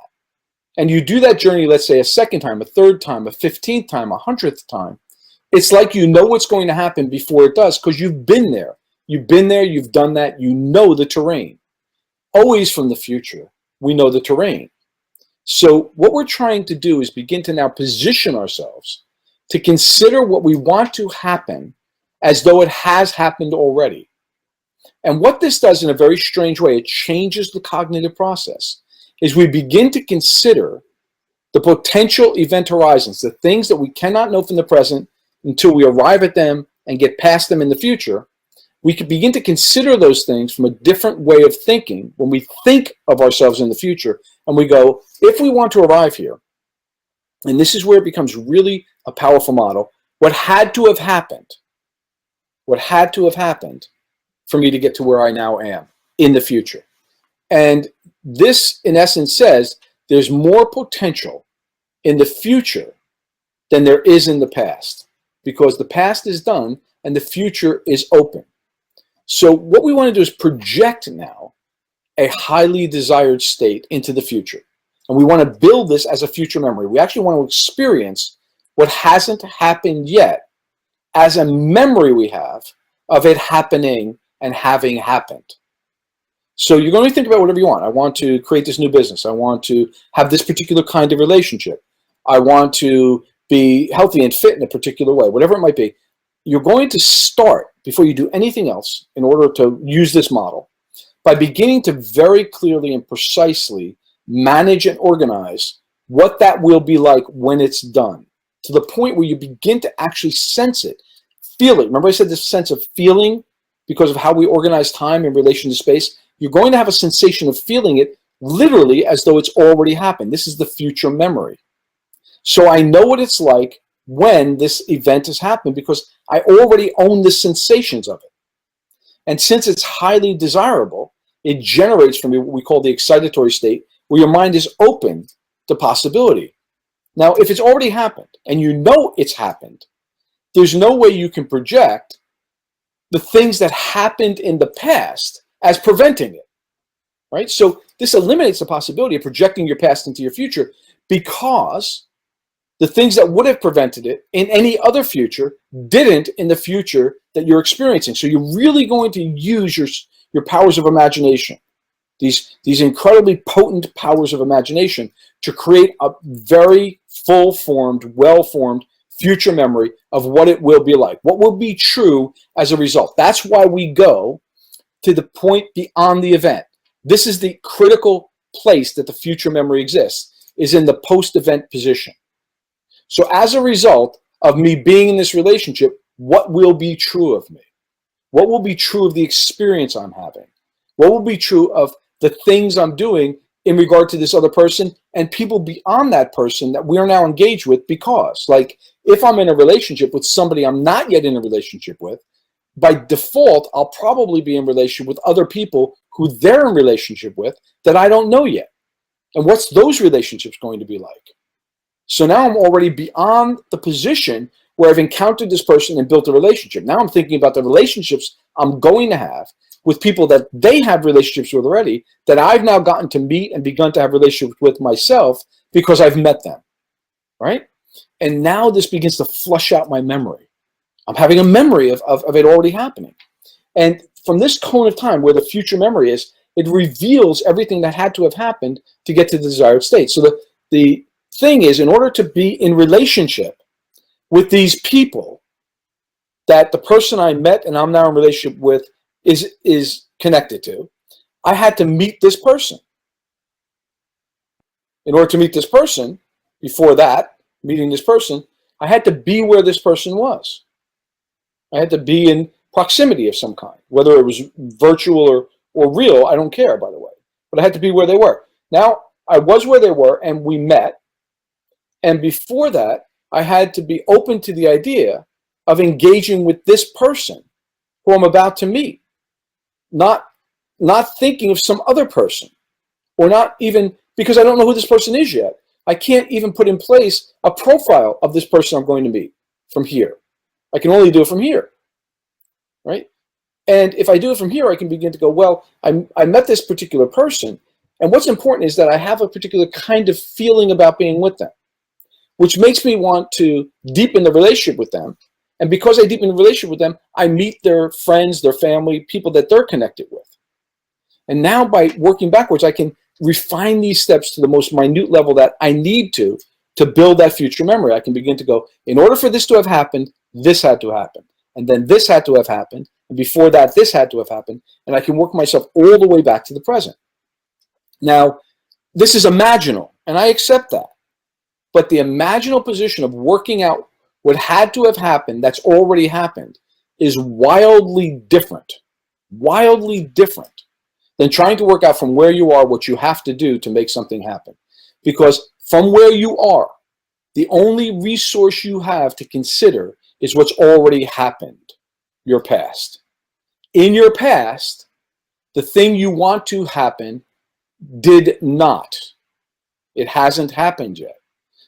and you do that journey, let's say a second time, a third time, a 15th time, a 100th time, it's like you know what's going to happen before it does because you've been there. You've been there, you've done that, you know the terrain. Always from the future, we know the terrain. So what we're trying to do is begin to now position ourselves to consider what we want to happen as though it has happened already. And what this does in a very strange way, it changes the cognitive process, is we begin to consider the potential event horizons, the things that we cannot know from the present until we arrive at them and get past them in the future. We can begin to consider those things from a different way of thinking when we think of ourselves in the future. And we go, if we want to arrive here, and this is where it becomes really a powerful model, what had to have happened for me to get to where I now am in the future. And this, in essence, says there's more potential in the future than there is in the past, because the past is done and the future is open. So what we want to do is project now a highly desired state into the future. And we want to build this as a future memory. We actually want to experience what hasn't happened yet as a memory we have of it happening and having happened. So you're going to think about whatever you want. I want to create this new business. I want to have this particular kind of relationship. I want to be healthy and fit in a particular way, whatever it might be. You're going to start, before you do anything else, in order to use this model, by beginning to very clearly and precisely manage and organize what that will be like when it's done, to the point where you begin to actually sense it, feel it. Remember I said this sense of feeling, because of how we organize time in relation to space? You're going to have a sensation of feeling it literally as though it's already happened. This is the future memory. So I know what it's like when this event has happened because I already own the sensations of it. And since it's highly desirable, it generates from you what we call the excitatory state, where your mind is open to possibility. Now, if it's already happened and you know it's happened, there's no way you can project the things that happened in the past as preventing it, right? So this eliminates the possibility of projecting your past into your future, because the things that would have prevented it in any other future didn't in the future that you're experiencing. So you're really going to use your powers of imagination, these incredibly potent powers of imagination, to create a very full-formed, well-formed future memory of what it will be like, what will be true as a result. That's why we go to the point beyond the event. This is the critical place that the future memory exists, is in the post-event position. So as a result of me being in this relationship, what will be true of me? What will be true of the experience I'm having? What will be true of the things I'm doing in regard to this other person and people beyond that person that we are now engaged with? Because, like, if I'm in a relationship with somebody I'm not yet in a relationship with, by default, I'll probably be in relationship with other people who they're in relationship with that I don't know yet. And what's those relationships going to be like? So now I'm already beyond the position where I've encountered this person and built a relationship. Now I'm thinking about the relationships I'm going to have with people that they have relationships with already, that I've now gotten to meet and begun to have relationships with myself because I've met them, right? And now this begins to flush out my memory. I'm having a memory of it already happening. And from this cone of time where the future memory is, it reveals everything that had to have happened to get to the desired state. So the thing is, in order to be in relationship with these people that the person I met and I'm now in relationship with is connected to, I had to meet this person. In order to meet this person, before that, meeting this person, I had to be where this person was. I had to be in proximity of some kind, whether it was virtual or real, I don't care, by the way. But I had to be where they were. Now, I was where they were and we met. And before that, I had to be open to the idea of engaging with this person who I'm about to meet. Not thinking of some other person, or not even, because I don't know who this person is yet. I can't even put in place a profile of this person I'm going to meet from here. I can only do it from here, right? And if I do it from here, I can begin to go, well, I met this particular person, and what's important is that I have a particular kind of feeling about being with them, which makes me want to deepen the relationship with them And because I deepen the relationship with them, I meet their friends, their family, people that they're connected with. And now by working backwards, I can refine these steps to the most minute level that I need to build that future memory. I can begin to go, in order for this to have happened, this had to happen. And then this had to have happened. And before that, this had to have happened. And I can work myself all the way back to the present. Now, this is imaginal, and I accept that. But the imaginal position of working out what had to have happened that's already happened is wildly different than trying to work out from where you are what you have to do to make something happen. Because from where you are, the only resource you have to consider is what's already happened, your past. In your past, the thing you want to happen did not. It hasn't happened yet.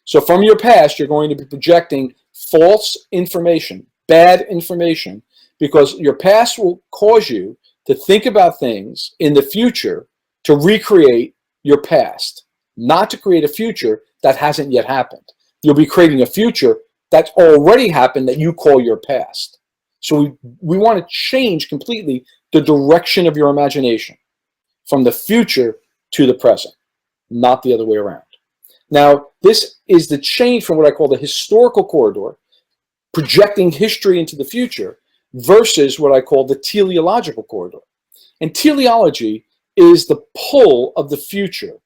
So from your past, you're going to be projecting false information, bad information, because your past will cause you to think about things in the future to recreate your past, not to create a future that hasn't yet happened. You'll be creating a future that's already happened that you call your past. So we want to change completely the direction of your imagination from the future to the present, not the other way around. Now, this is the change from what I call the historical corridor, projecting history into the future, versus what I call the teleological corridor. And teleology is the pull of the future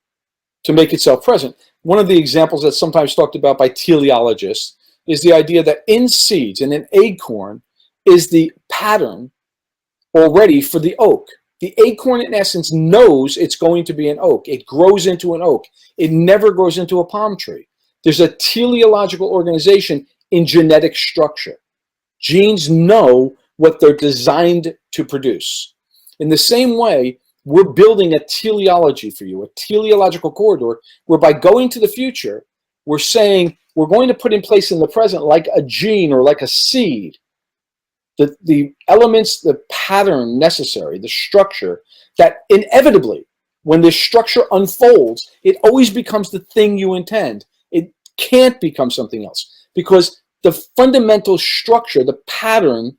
to make itself present. One of the examples that's sometimes talked about by teleologists is the idea that in seeds, in an acorn, is the pattern already for the oak. The acorn, in essence, knows it's going to be an oak. It grows into an oak. It never grows into a palm tree. There's a teleological organization in genetic structure. Genes know what they're designed to produce. In the same way, we're building a teleology for you, a teleological corridor, where by going to the future, we're saying we're going to put in place in the present like a gene or like a seed, the elements, the pattern necessary, the structure, that inevitably, when this structure unfolds, it always becomes the thing you intend. It can't become something else, because the fundamental structure, the pattern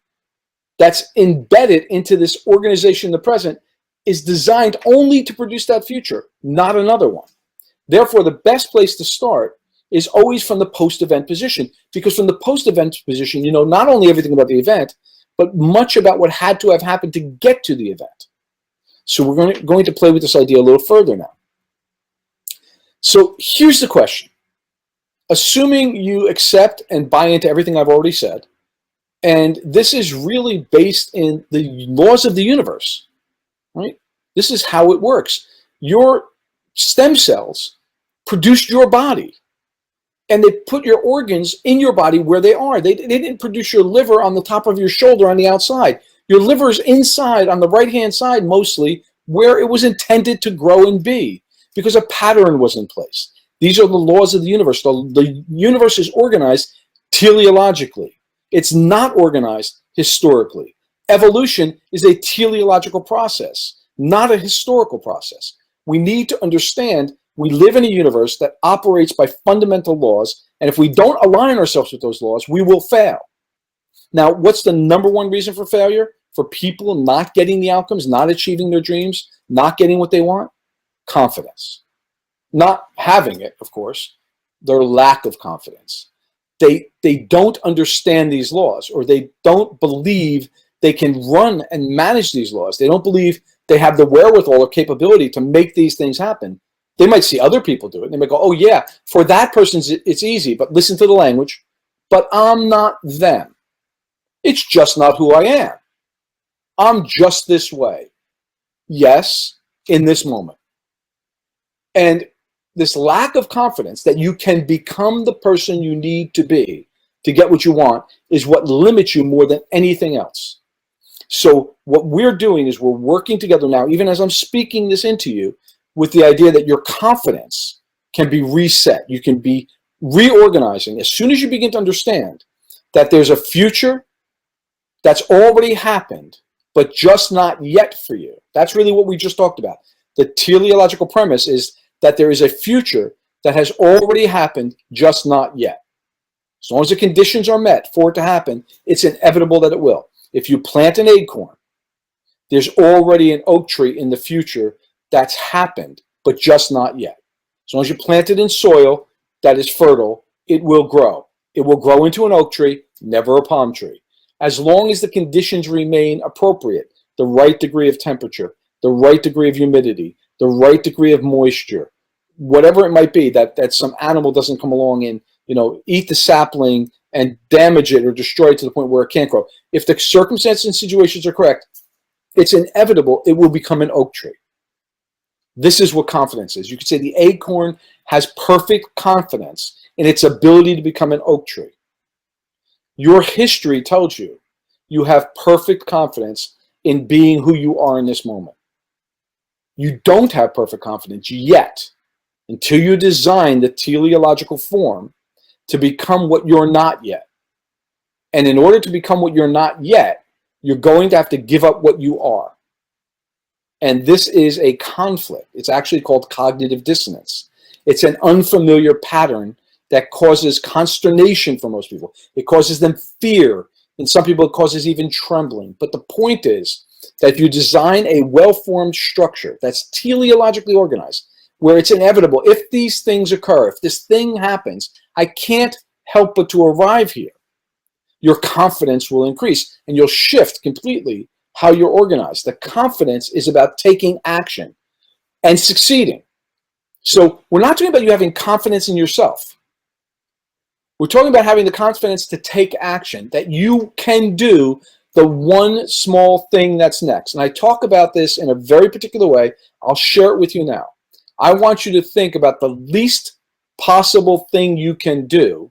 that's embedded into this organization in the present is designed only to produce that future, not another one. Therefore, the best place to start is always from the post-event position, because from the post-event position, you know not only everything about the event, but much about what had to have happened to get to the event. So we're going to play with this idea a little further now. So here's the question. Assuming you accept and buy into everything I've already said, and this is really based in the laws of the universe, right? This is how it works. Your stem cells produced your body, and they put your organs in your body where they are. They didn't produce your liver on the top of your shoulder on the outside. Your liver's inside, on the right-hand side mostly, where it was intended to grow and be, because a pattern was in place. These are the laws of the universe. The universe is organized teleologically. It's not organized historically. Evolution is a teleological process, not a historical process. We need to understand we live in a universe that operates by fundamental laws, and if we don't align ourselves with those laws, we will fail. Now, what's the number one reason for failure? For people not getting the outcomes, not achieving their dreams, not getting what they want? Confidence. Not having it, of course, their lack of confidence. They don't understand these laws, or they don't believe they can run and manage these laws. They don't believe they have the wherewithal or capability to make these things happen. They might see other people do it, and they might go, oh yeah, for that person it's easy, but listen to the language, but I'm not them. It's just not who I am. I'm just this way. Yes, in this moment. And this lack of confidence that you can become the person you need to be to get what you want is what limits you more than anything else. So what we're doing is we're working together now, even as I'm speaking this into you, with the idea that your confidence can be reset. You can be reorganizing as soon as you begin to understand that there's a future that's already happened, but just not yet for you. That's really what we just talked about. The teleological premise is that there is a future that has already happened, just not yet. As long as the conditions are met for it to happen, it's inevitable that it will. If you plant an acorn, there's already an oak tree in the future that's happened, but just not yet. As long as you plant it in soil that is fertile, it will grow. It will grow into an oak tree, never a palm tree. As long as the conditions remain appropriate, the right degree of temperature, the right degree of humidity, the right degree of moisture, whatever it might be, that some animal doesn't come along and eat the sapling and damage it or destroy it to the point where it can't grow. If the circumstances and situations are correct, it's inevitable it will become an oak tree. This is what confidence is. You could say the acorn has perfect confidence in its ability to become an oak tree. Your history tells you you have perfect confidence in being who you are in this moment. You don't have perfect confidence yet until you design the teleological form to become what you're not yet. And in order to become what you're not yet, you're going to have to give up what you are. And this is a conflict. It's actually called cognitive dissonance. It's an unfamiliar pattern that causes consternation for most people. It causes them fear. In some people, it causes even trembling. But the point is that if you design a well-formed structure that's teleologically organized, where it's inevitable, if these things occur, if this thing happens, I can't help but to arrive here, your confidence will increase and you'll shift completely how you're organized. The confidence is about taking action and succeeding. So we're not talking about you having confidence in yourself. We're talking about having the confidence to take action, that you can do the one small thing that's next. And I talk about this in a very particular way. I'll share it with you now. I want you to think about the least possible thing you can do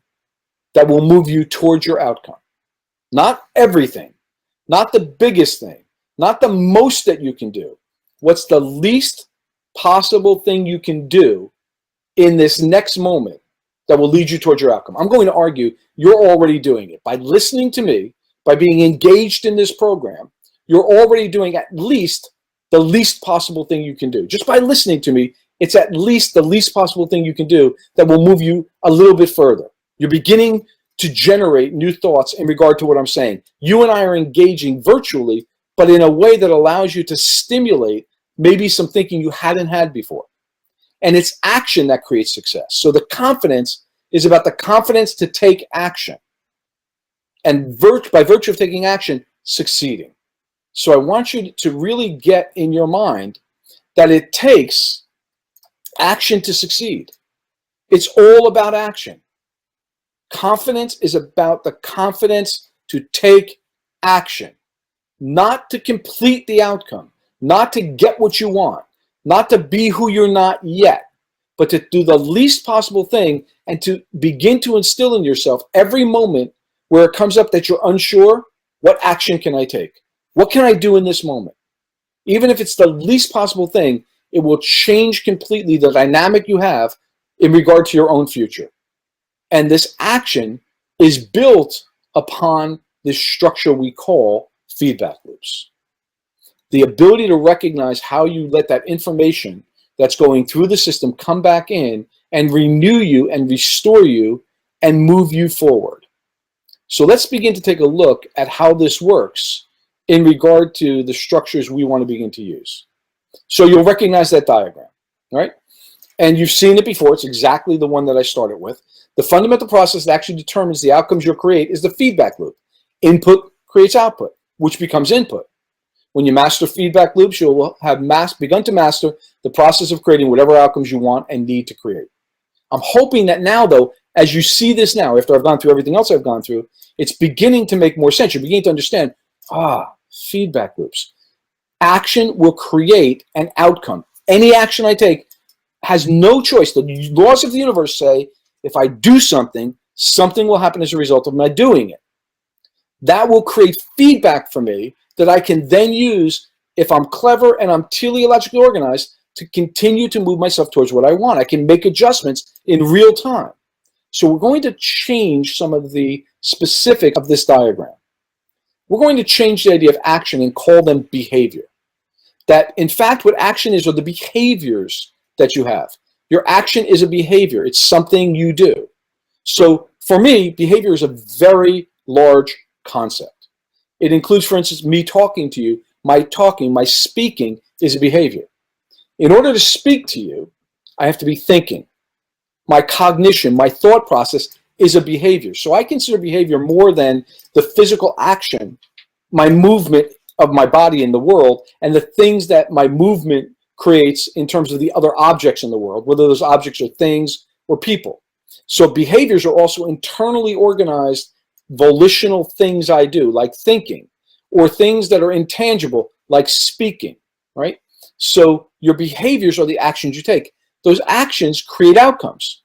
that will move you towards your outcome. Not everything, not the biggest thing, not the most that you can do. What's the least possible thing you can do in this next moment that will lead you towards your outcome? I'm going to argue you're already doing it. By listening to me, by being engaged in this program, you're already doing at least the least possible thing you can do. Just by listening to me, it's at least the least possible thing you can do that will move you a little bit further. You're beginning to generate new thoughts in regard to what I'm saying. You and I are engaging virtually, but in a way that allows you to stimulate maybe some thinking you hadn't had before. And it's action that creates success. So the confidence is about the confidence to take action. And by virtue of taking action, succeeding. So I want you to really get in your mind that it takes action to succeed. It's all about action. Confidence is about the confidence to take action, not to complete the outcome, not to get what you want, not to be who you're not yet, but to do the least possible thing and to begin to instill in yourself every moment where it comes up that you're unsure, what action can I take? What can I do in this moment? Even if it's the least possible thing, it will change completely the dynamic you have in regard to your own future. And this action is built upon this structure we call feedback loops. The ability to recognize how you let that information that's going through the system come back in and renew you and restore you and move you forward. So let's begin to take a look at how this works in regard to the structures we want to begin to use. So you'll recognize that diagram, right? And you've seen it before. It's exactly the one that I started with. The fundamental process that actually determines the outcomes you'll create is the feedback loop. Input creates output, which becomes input. When you master feedback loops, you'll have begun to master the process of creating whatever outcomes you want and need to create. I'm hoping that now, though, as you see this now, after I've gone through everything else I've gone through, it's beginning to make more sense. You're beginning to understand, feedback loops. Action will create an outcome. Any action I take has no choice. The laws of the universe say, if I do something, something will happen as a result of my doing it. That will create feedback for me that I can then use, if I'm clever and I'm teleologically organized, to continue to move myself towards what I want. I can make adjustments in real time. So we're going to change some of the specifics of this diagram. We're going to change the idea of action and call them behavior. That, in fact, what action is are the behaviors that you have. Your action is a behavior. It's something you do. So For me, behavior is a very large concept. It includes, for instance, me talking to you. My speaking is a behavior. In order to speak to you, I have to be thinking. My cognition, my thought process is a behavior. So I consider behavior more than the physical action, my movement of my body in the world, and the things that my movement creates in terms of the other objects in the world, whether those objects are things or people. So behaviors are also internally organized, volitional things I do, like thinking, or things that are intangible, like speaking, right? So your behaviors are the actions you take. Those actions create outcomes.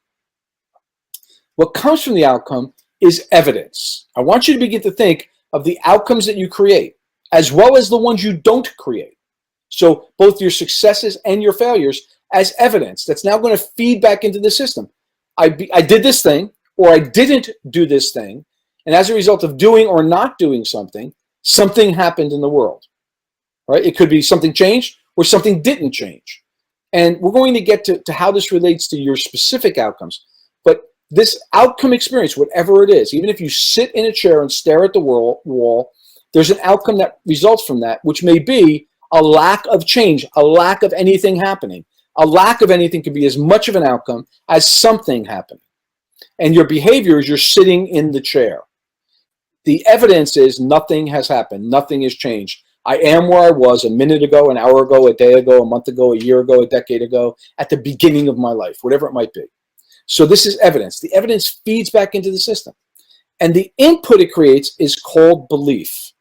What comes from the outcome is evidence. I want you to begin to think of the outcomes that you create, as well as the ones you don't create. So both your successes and your failures as evidence that's now going to feed back into the system. I did this thing, or I didn't do this thing, and as a result of doing or not doing something, something happened in the world. Right? It could be something changed or something didn't change. And we're going to get to how this relates to your specific outcomes. But this outcome experience, whatever it is, even if you sit in a chair and stare at the wall, there's an outcome that results from that, which may be a lack of change, a lack of anything happening. A lack of anything could be as much of an outcome as something happening. And your behavior is you're sitting in the chair. The evidence is nothing has happened, nothing has changed. I am where I was a minute ago, an hour ago, a day ago, a month ago, a year ago, a decade ago, at the beginning of my life, whatever it might be. So this is evidence. The evidence feeds back into the system. And the input it creates is called belief.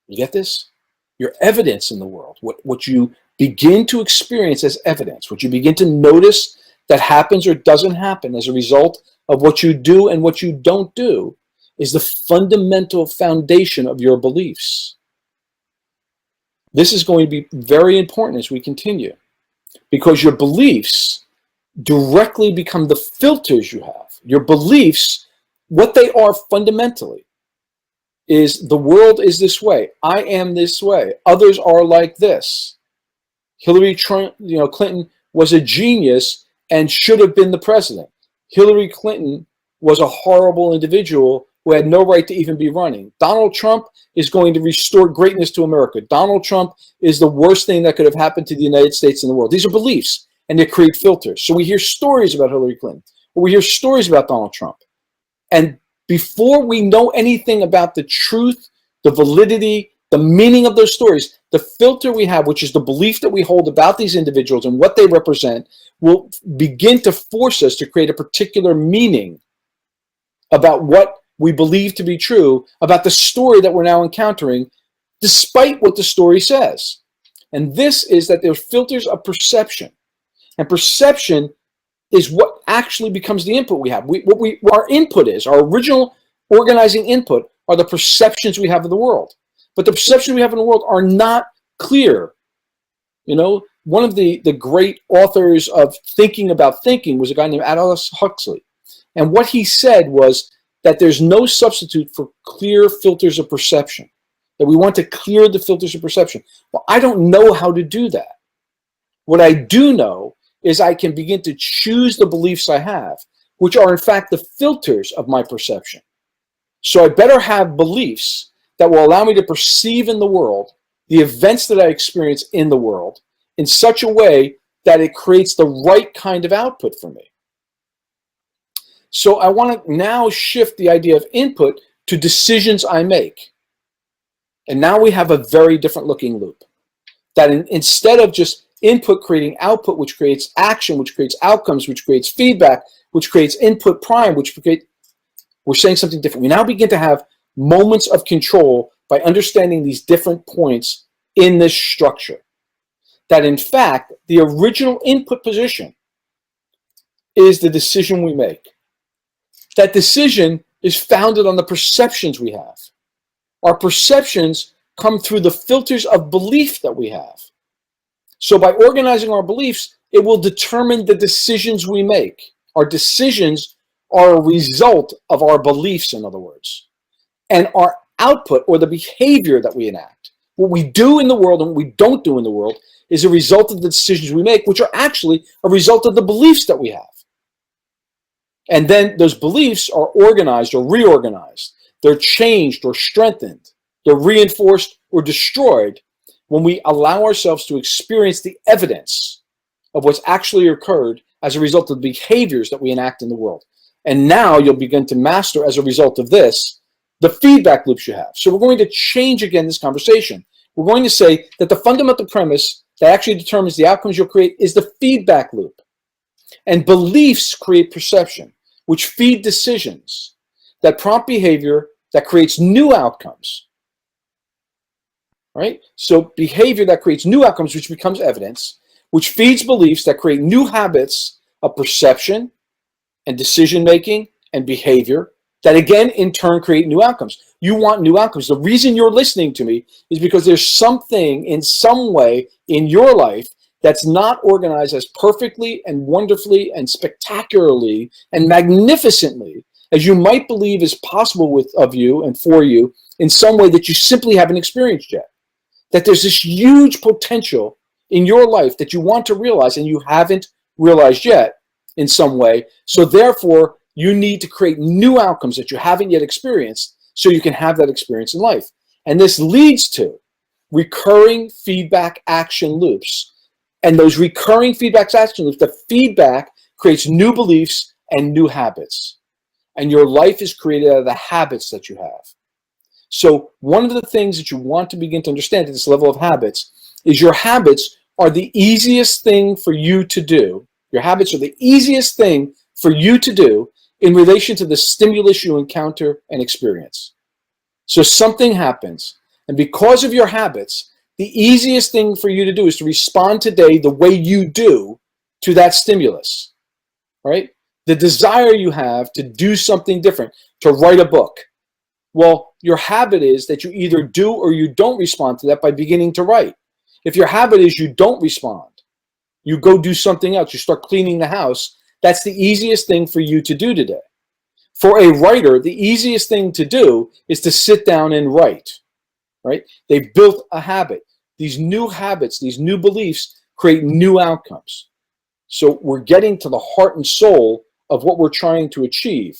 You get this? Your evidence in the world, what you begin to experience as evidence, what you begin to notice that happens or doesn't happen as a result of what you do and what you don't do, is the fundamental foundation of your beliefs. This is going to be very important as we continue, because your beliefs directly become the filters you have. Your beliefs, what they are fundamentally, is the world is this way. I am this way. Others are like this. Hillary Clinton was a genius and should have been the president. Hillary Clinton was a horrible individual who had no right to even be running. Donald Trump is going to restore greatness to America. Donald Trump is the worst thing that could have happened to the United States and the world. These are beliefs, and they create filters. So we hear stories about Hillary Clinton, or we hear stories about Donald Trump. And before we know anything about the truth, the validity, the meaning of those stories, the filter we have, which is the belief that we hold about these individuals and what they represent, will begin to force us to create a particular meaning about what we believe to be true, about the story that we're now encountering, despite what the story says. And this is that there's filters of perception. And perception is what actually becomes the input we have. What our input is, our original organizing input, are the perceptions we have of the world. But the perceptions we have in the world are not clear. You know, one of the great authors of thinking about thinking was a guy named Aldous Huxley. And what he said was that there's no substitute for clear filters of perception, that we want to clear the filters of perception. Well, I don't know how to do that. What I do know is I can begin to choose the beliefs I have, which are in fact the filters of my perception. So I better have beliefs that will allow me to perceive in the world the events that I experience in the world in such a way that it creates the right kind of output for me. So I want to now shift the idea of input to decisions I make. And now we have a very different looking loop. That instead of just input creating output, which creates action, which creates outcomes, which creates feedback, which creates input prime, we're saying something different. We now begin to have moments of control by understanding these different points in this structure. That in fact, the original input position is the decision we make. That decision is founded on the perceptions we have. Our perceptions come through the filters of belief that we have. So by organizing our beliefs, it will determine the decisions we make. Our decisions are a result of our beliefs, in other words. And our output, or the behavior that we enact, what we do in the world and what we don't do in the world, is a result of the decisions we make, which are actually a result of the beliefs that we have. And then those beliefs are organized or reorganized. They're changed or strengthened. They're reinforced or destroyed when we allow ourselves to experience the evidence of what's actually occurred as a result of the behaviors that we enact in the world. And now you'll begin to master, as a result of this, the feedback loops you have. So we're going to change again this conversation. We're going to say that the fundamental premise that actually determines the outcomes you'll create is the feedback loop. And beliefs create perception, which feed decisions that prompt behavior that creates new outcomes. Right? So behavior that creates new outcomes, which becomes evidence, which feeds beliefs that create new habits of perception and decision making and behavior that again in turn create new outcomes. You want new outcomes. The reason you're listening to me is because there's something in some way in your life that's not organized as perfectly and wonderfully and spectacularly and magnificently as you might believe is possible of you and for you in some way that you simply haven't experienced yet. That there's this huge potential in your life that you want to realize and you haven't realized yet in some way. So therefore, you need to create new outcomes that you haven't yet experienced so you can have that experience in life. And this leads to recurring feedback action loops. And those recurring feedback action loops, the feedback creates new beliefs and new habits. And your life is created out of the habits that you have. So one of the things that you want to begin to understand at this level of habits is your habits are the easiest thing for you to do. Your habits are the easiest thing for you to do in relation to the stimulus you encounter and experience. So something happens, and because of your habits, the easiest thing for you to do is to respond today the way you do to that stimulus, right? The desire you have to do something different, to write a book. Well, your habit is that you either do or you don't respond to that by beginning to write. If your habit is you don't respond, you go do something else, you start cleaning the house, that's the easiest thing for you to do today. For a writer, the easiest thing to do is to sit down and write, right? They've built a habit. These new habits, these new beliefs create new outcomes. So we're getting to the heart and soul of what we're trying to achieve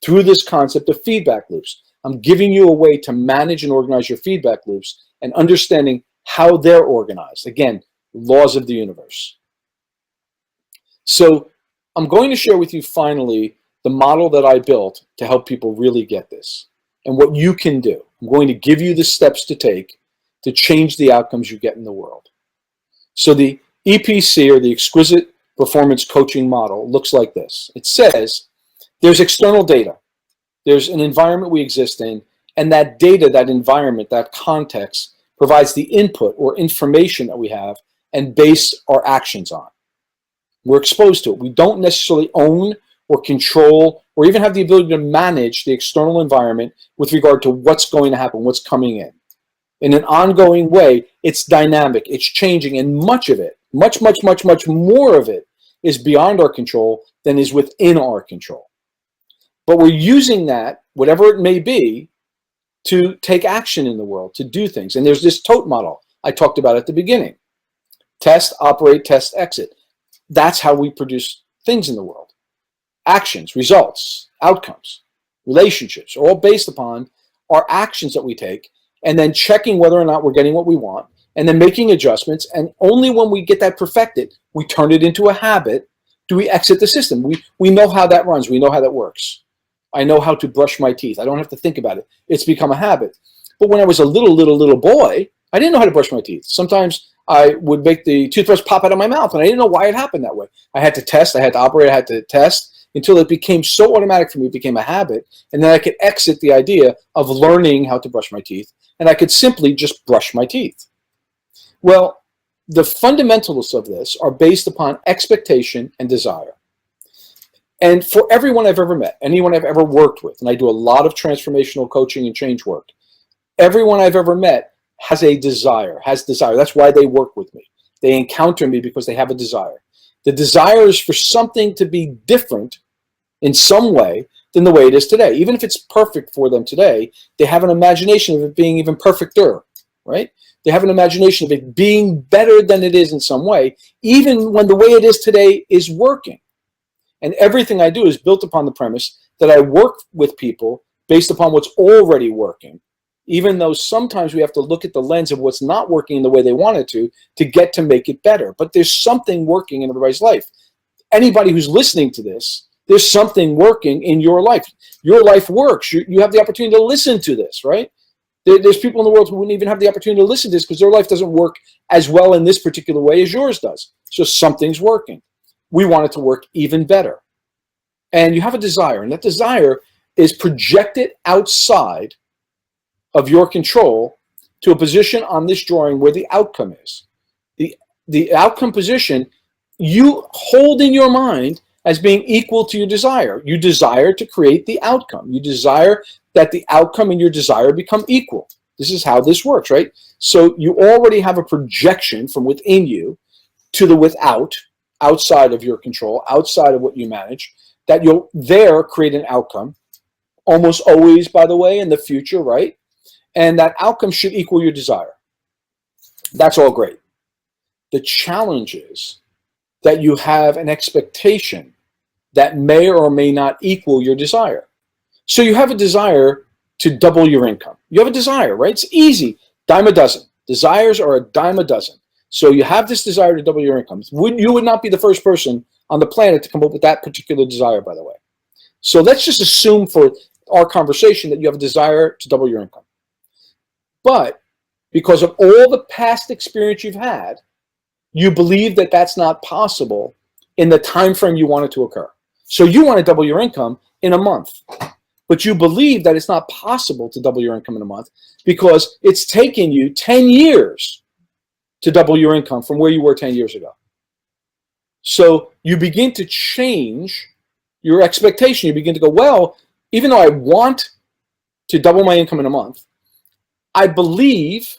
through this concept of feedback loops. I'm giving you a way to manage and organize your feedback loops and understanding how they're organized. Again, laws of the universe. So I'm going to share with you finally the model that I built to help people really get this and what you can do. I'm going to give you the steps to take to change the outcomes you get in the world. So the EPC, or the Exquisite Performance Coaching Model, looks like this. It says there's external data. There's an environment we exist in, and that data, that environment, that context provides the input or information that we have and base our actions on. We're exposed to it. We don't necessarily own or control or even have the ability to manage the external environment with regard to what's going to happen, what's coming in. In an ongoing way, it's dynamic, it's changing, and much of it, much more of it is beyond our control than is within our control. But we're using that, whatever it may be, to take action in the world, to do things. And there's this TOTE model I talked about at the beginning. Test, operate, test, exit. That's how we produce things in the world. Actions, results, outcomes, relationships are all based upon our actions that we take, and then checking whether or not we're getting what we want, and then making adjustments. And only when we get that perfected, we turn it into a habit, do we exit the system. We know how that runs. We know how that works. I know how to brush my teeth. I don't have to think about it. It's become a habit. But when I was a little boy, I didn't know how to brush my teeth. Sometimes I would make the toothbrush pop out of my mouth, and I didn't know why it happened that way. I had to test, I had to operate, I had to test until it became so automatic for me, it became a habit. And then I could exit the idea of learning how to brush my teeth, and I could simply just brush my teeth. Well, the fundamentals of this are based upon expectation and desire. And for everyone I've ever met, anyone I've ever worked with, and I do a lot of transformational coaching and change work, everyone I've ever met has a desire, That's why they work with me. They encounter me because they have a desire. The desire is for something to be different in some way than the way it is today. Even if it's perfect for them today, they have an imagination of it being even perfecter, right? They have an imagination of it being better than it is in some way, even when the way it is today is working. And everything I do is built upon the premise that I work with people based upon what's already working, even though sometimes we have to look at the lens of what's not working the way they want it to get to make it better. But there's something working in everybody's life. Anybody who's listening to this, there's something working in your life. Your life works. You have the opportunity to listen to this, right? There's people in the world who wouldn't even have the opportunity to listen to this because their life doesn't work as well in this particular way as yours does. So something's working. We want it to work even better. And you have a desire, and that desire is projected outside of your control to a position on this drawing where the outcome is. The outcome position you hold in your mind as being equal to your desire. You desire to create the outcome. You desire that the outcome and your desire become equal. This is how this works, right? So you already have a projection from within you to the without, outside of your control, outside of what you manage, that you'll there create an outcome, almost always, by the way, in the future, right? And that outcome should equal your desire. That's all great. The challenge is that you have an expectation that may or may not equal your desire. So you have a desire to double your income. You have a desire, right? It's easy, dime a dozen. Desires are a dime a dozen. So you have this desire to double your income. You would not be the first person on the planet to come up with that particular desire, by the way. So let's just assume for our conversation that you have a desire to double your income. But because of all the past experience you've had, you believe that that's not possible in the time frame you want it to occur. So you want to double your income in a month, but you believe that it's not possible to double your income in a month because it's taken you 10 years to double your income from where you were 10 years ago. So you begin to change your expectation. You begin to go, well, even though I want to double my income in a month, I believe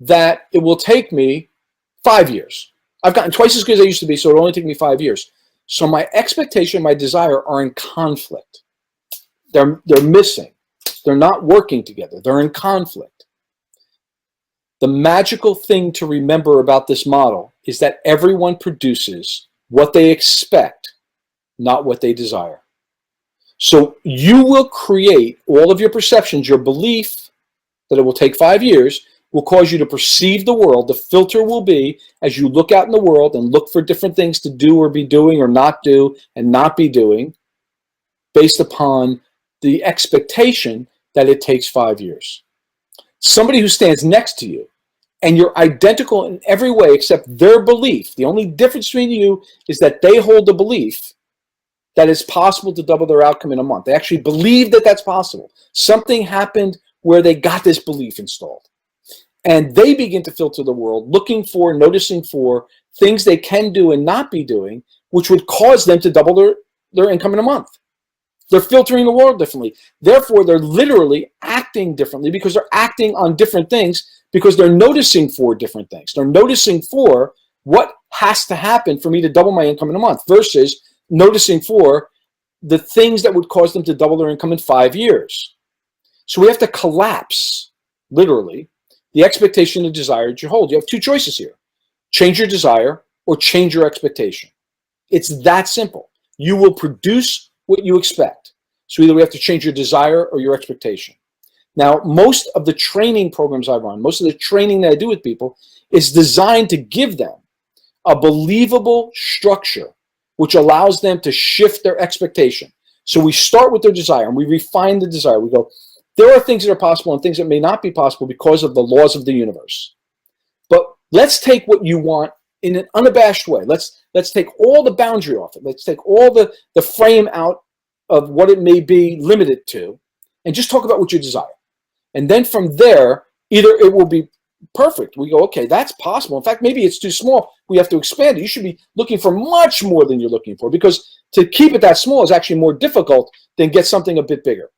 that it will take me 5 years. I've gotten twice as good as I used to be, so it'll only take me 5 years. So my expectation and my desire are in conflict. They're missing. They're not working together. They're in conflict. The magical thing to remember about this model is that everyone produces what they expect, not what they desire. So you will create all of your perceptions. Your belief that it will take 5 years will cause you to perceive the world. The filter will be as you look out in the world and look for different things to do or be doing or not do and not be doing based upon the expectation that it takes 5 years. Somebody who stands next to you and you're identical in every way except their belief. The only difference between you is that they hold the belief that it's possible to double their outcome in a month. They actually believe that that's possible. Something happened where they got this belief installed. And they begin to filter the world, looking for, noticing for things they can do and not be doing, which would cause them to double their income in a month. They're filtering the world differently. Therefore, they're literally acting differently because they're acting on different things because they're noticing for different things. They're noticing for what has to happen for me to double my income in a month versus noticing for the things that would cause them to double their income in 5 years. So we have to collapse, literally, the expectation and desire that you hold. You have two choices here. Change your desire or change your expectation. It's that simple. You will produce what you expect. So either we have to change your desire or your expectation. Now, most of the training programs I run, most of the training that I do with people is designed to give them a believable structure which allows them to shift their expectation. So we start with their desire and we refine the desire. We go, there are things that are possible and things that may not be possible because of the laws of the universe. But let's take what you want in an unabashed way. Let's take all the boundary off it. Let's take all the frame out of what it may be limited to and just talk about what you desire. And then from there, either it will be perfect. We go, okay, that's possible. In fact, maybe it's too small. We have to expand it. You should be looking for much more than you're looking for because to keep it that small is actually more difficult than get something a bit bigger.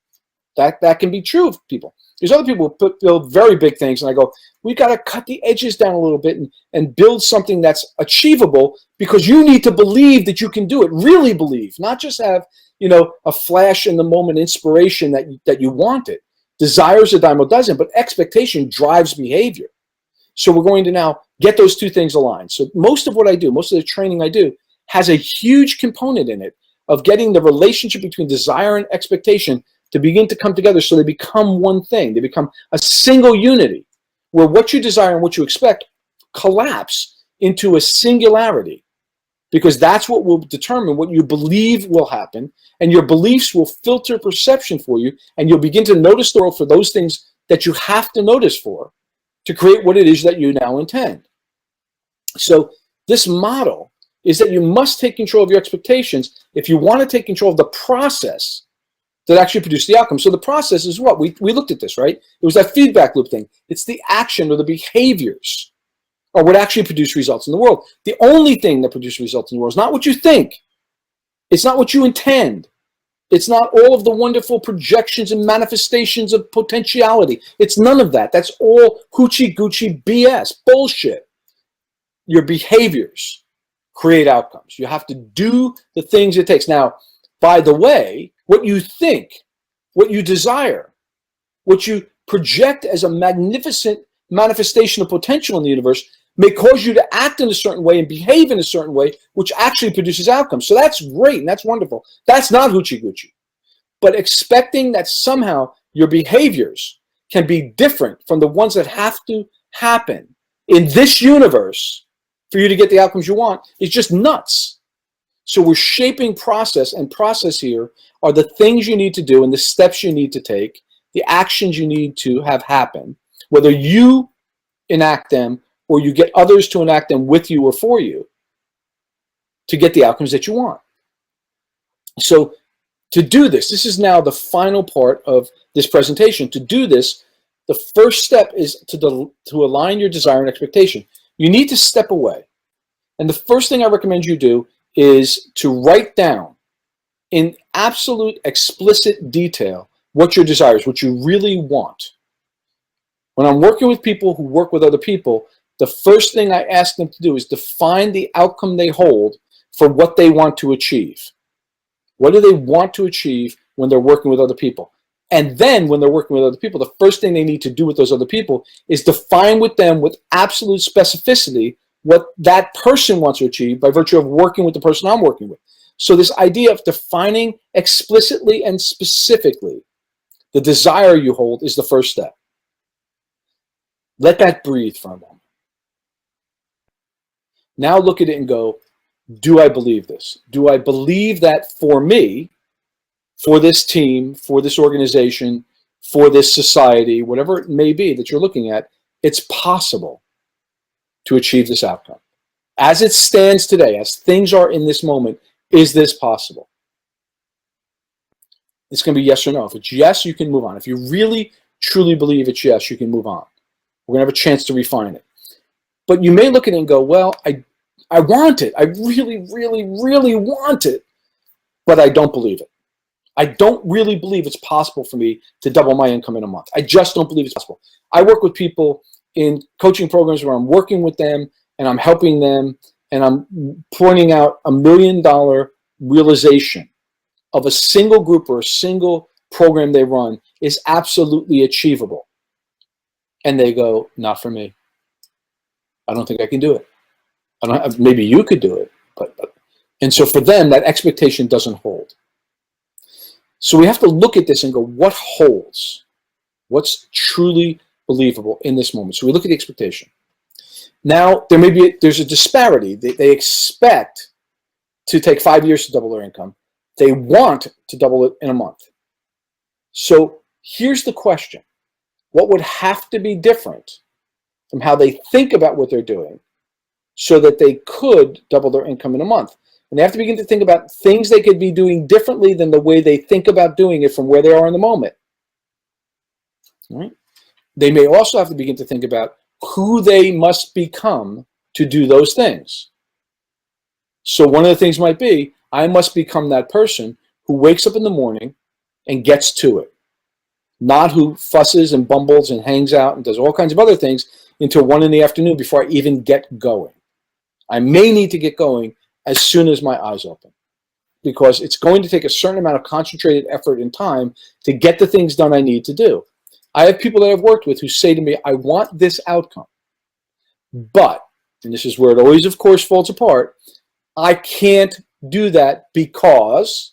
That can be true of people. There's other people who build very big things, and I go, we got to cut the edges down a little bit and build something that's achievable because you need to believe that you can do it. Really believe, not just have a flash in the moment inspiration that you want it. Desires a dime a dozen, but expectation drives behavior. So we're going to now get those two things aligned. So most of what I do, most of the training I do, has a huge component in it of getting the relationship between desire and expectation to begin to come together so they become one thing. They become a single unity where what you desire and what you expect collapse into a singularity, because that's what will determine what you believe will happen, and your beliefs will filter perception for you, and you'll begin to notice the world for those things that you have to notice for to create what it is that you now intend. So this model is that you must take control of your expectations if you want to take control of the process that actually produce the outcome. So the process is what? We looked at this, right? It was that feedback loop thing. It's the action or the behaviors are what actually produce results in the world. The only thing that produces results in the world is not what you think. It's not what you intend. It's not all of the wonderful projections and manifestations of potentiality. It's none of that. That's all hoochie-goochie BS, bullshit. Your behaviors create outcomes. You have to do the things it takes. Now, by the way, what you think, what you desire, what you project as a magnificent manifestation of potential in the universe may cause you to act in a certain way and behave in a certain way, which actually produces outcomes. So that's great and that's wonderful. That's not hoochie-goochie. But expecting that somehow your behaviors can be different from the ones that have to happen in this universe for you to get the outcomes you want is just nuts. So we're shaping process, and process here are the things you need to do and the steps you need to take, the actions you need to have happen, whether you enact them or you get others to enact them with you or for you to get the outcomes that you want. So to do this, this is now the final part of this presentation. To do this, the first step is to align your desire and expectation. You need to step away. And the first thing I recommend you do is to write down in absolute explicit detail what your desire is, what you really want. When I'm working with people who work with other people, the first thing I ask them to do is define the outcome they hold for what they want to achieve. What do they want to achieve when they're working with other people? And then when they're working with other people, the first thing they need to do with those other people is define with them with absolute specificity what that person wants to achieve by virtue of working with the person I'm working with. So this idea of defining explicitly and specifically the desire you hold is the first step. Let that breathe for a moment. Now look at it and go, do I believe this? Do I believe that for me, for this team, for this organization, for this society, whatever it may be that you're looking at, it's possible to achieve this outcome? As it stands today, as things are in this moment, is this possible? It's going to be yes or no. If it's yes, you can move on. If you really, truly believe it's yes, you can move on. We're going to have a chance to refine it. But you may look at it and go, well, I want it. I really, really, really want it, but I don't believe it. I don't really believe it's possible for me to double my income in a month. I just don't believe it's possible. I work with people in coaching programs where I'm working with them and I'm helping them and I'm pointing out $1 million realization of a single group or a single program they run is absolutely achievable. And they go, not for me. I don't think I can do it. I don't have, maybe you could do it, but and so for them, that expectation doesn't hold. So we have to look at this and go, what holds? What's truly believable in this moment? So we look at the expectation. Now, there's a disparity. They expect to take 5 years to double their income. They want to double it in a month. So here's the question. What would have to be different from how they think about what they're doing so that they could double their income in a month? And they have to begin to think about things they could be doing differently than the way they think about doing it from where they are in the moment. All right? They may also have to begin to think about who they must become to do those things. So one of the things might be, I must become that person who wakes up in the morning and gets to it. Not who fusses and bumbles and hangs out and does all kinds of other things until 1 in the afternoon before I even get going. I may need to get going as soon as my eyes open, because it's going to take a certain amount of concentrated effort and time to get the things done I need to do. I have people that I've worked with who say to me, I want this outcome, but, and this is where it always, of course, falls apart, I can't do that because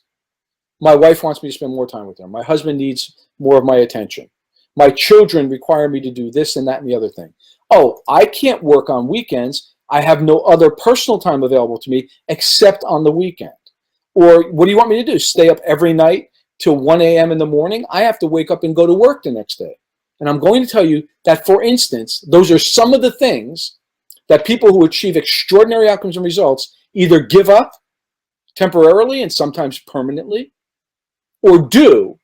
my wife wants me to spend more time with her. My husband needs more of my attention. My children require me to do this and that and the other thing. Oh, I can't work on weekends. I have no other personal time available to me except on the weekend. Or what do you want me to do? Stay up every night till 1 a.m. in the morning? I have to wake up and go to work the next day. And I'm going to tell you that, for instance, those are some of the things that people who achieve extraordinary outcomes and results either give up temporarily and sometimes permanently, or do,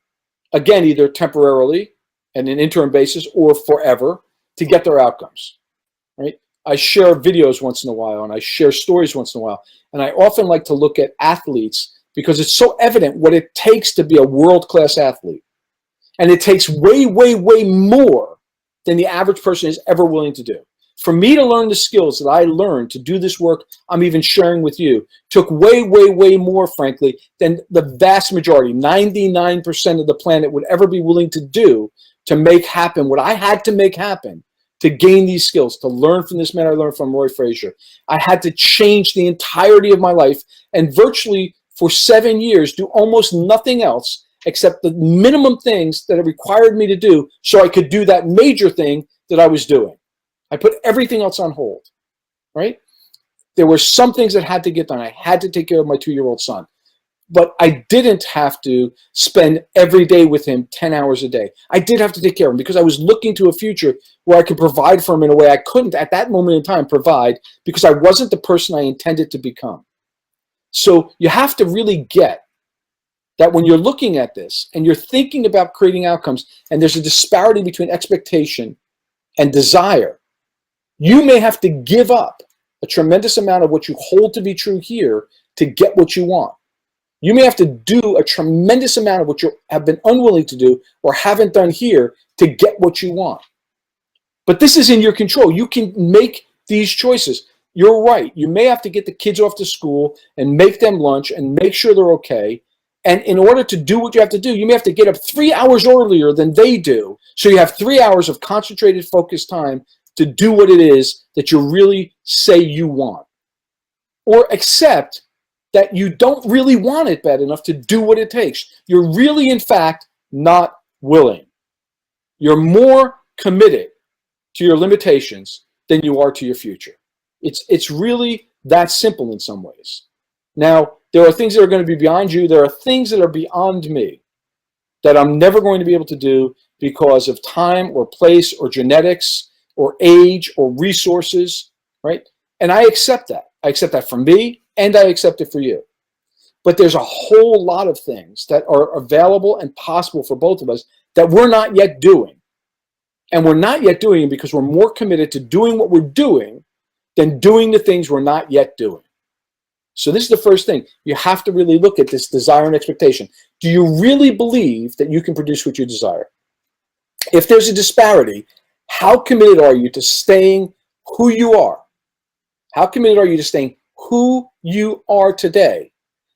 again, either temporarily and an interim basis or forever to get their outcomes, right? I share videos once in a while and I share stories once in a while. And I often like to look at athletes because it's so evident what it takes to be a world-class athlete. And it takes way, way, way more than the average person is ever willing to do. For me to learn the skills that I learned to do this work I'm even sharing with you took way, way, way more, frankly, than the vast majority, 99% of the planet would ever be willing to do to make happen what I had to make happen to gain these skills, to learn from this man I learned from, Roy Frazier. I had to change the entirety of my life and virtually for 7 years do almost nothing else except the minimum things that it required me to do so I could do that major thing that I was doing. I put everything else on hold, right? There were some things that had to get done. I had to take care of my 2-year-old son. But I didn't have to spend every day with him 10 hours a day. I did have to take care of him because I was looking to a future where I could provide for him in a way I couldn't at that moment in time provide because I wasn't the person I intended to become. So you have to really get that when you're looking at this and you're thinking about creating outcomes and there's a disparity between expectation and desire, you may have to give up a tremendous amount of what you hold to be true here to get what you want. You may have to do a tremendous amount of what you have been unwilling to do or haven't done here to get what you want. But this is in your control. You can make these choices. You're right. You may have to get the kids off to school and make them lunch and make sure they're okay. And in order to do what you have to do, you may have to get up 3 hours earlier than they do. So you have 3 hours of concentrated, focused time to do what it is that you really say you want. Or accept that you don't really want it bad enough to do what it takes. You're really, in fact, not willing. You're more committed to your limitations than you are to your future. It's really that simple in some ways. Now, there are things that are going to be beyond you. There are things that are beyond me that I'm never going to be able to do because of time or place or genetics or age or resources, right? And I accept that. I accept that for me and I accept it for you. But there's a whole lot of things that are available and possible for both of us that we're not yet doing. And we're not yet doing it because we're more committed to doing what we're doing than doing the things we're not yet doing. So this is the first thing. You have to really look at this desire and expectation. Do you really believe that you can produce what you desire? If there's a disparity, how committed are you to staying who you are? How committed are you to staying who you are today,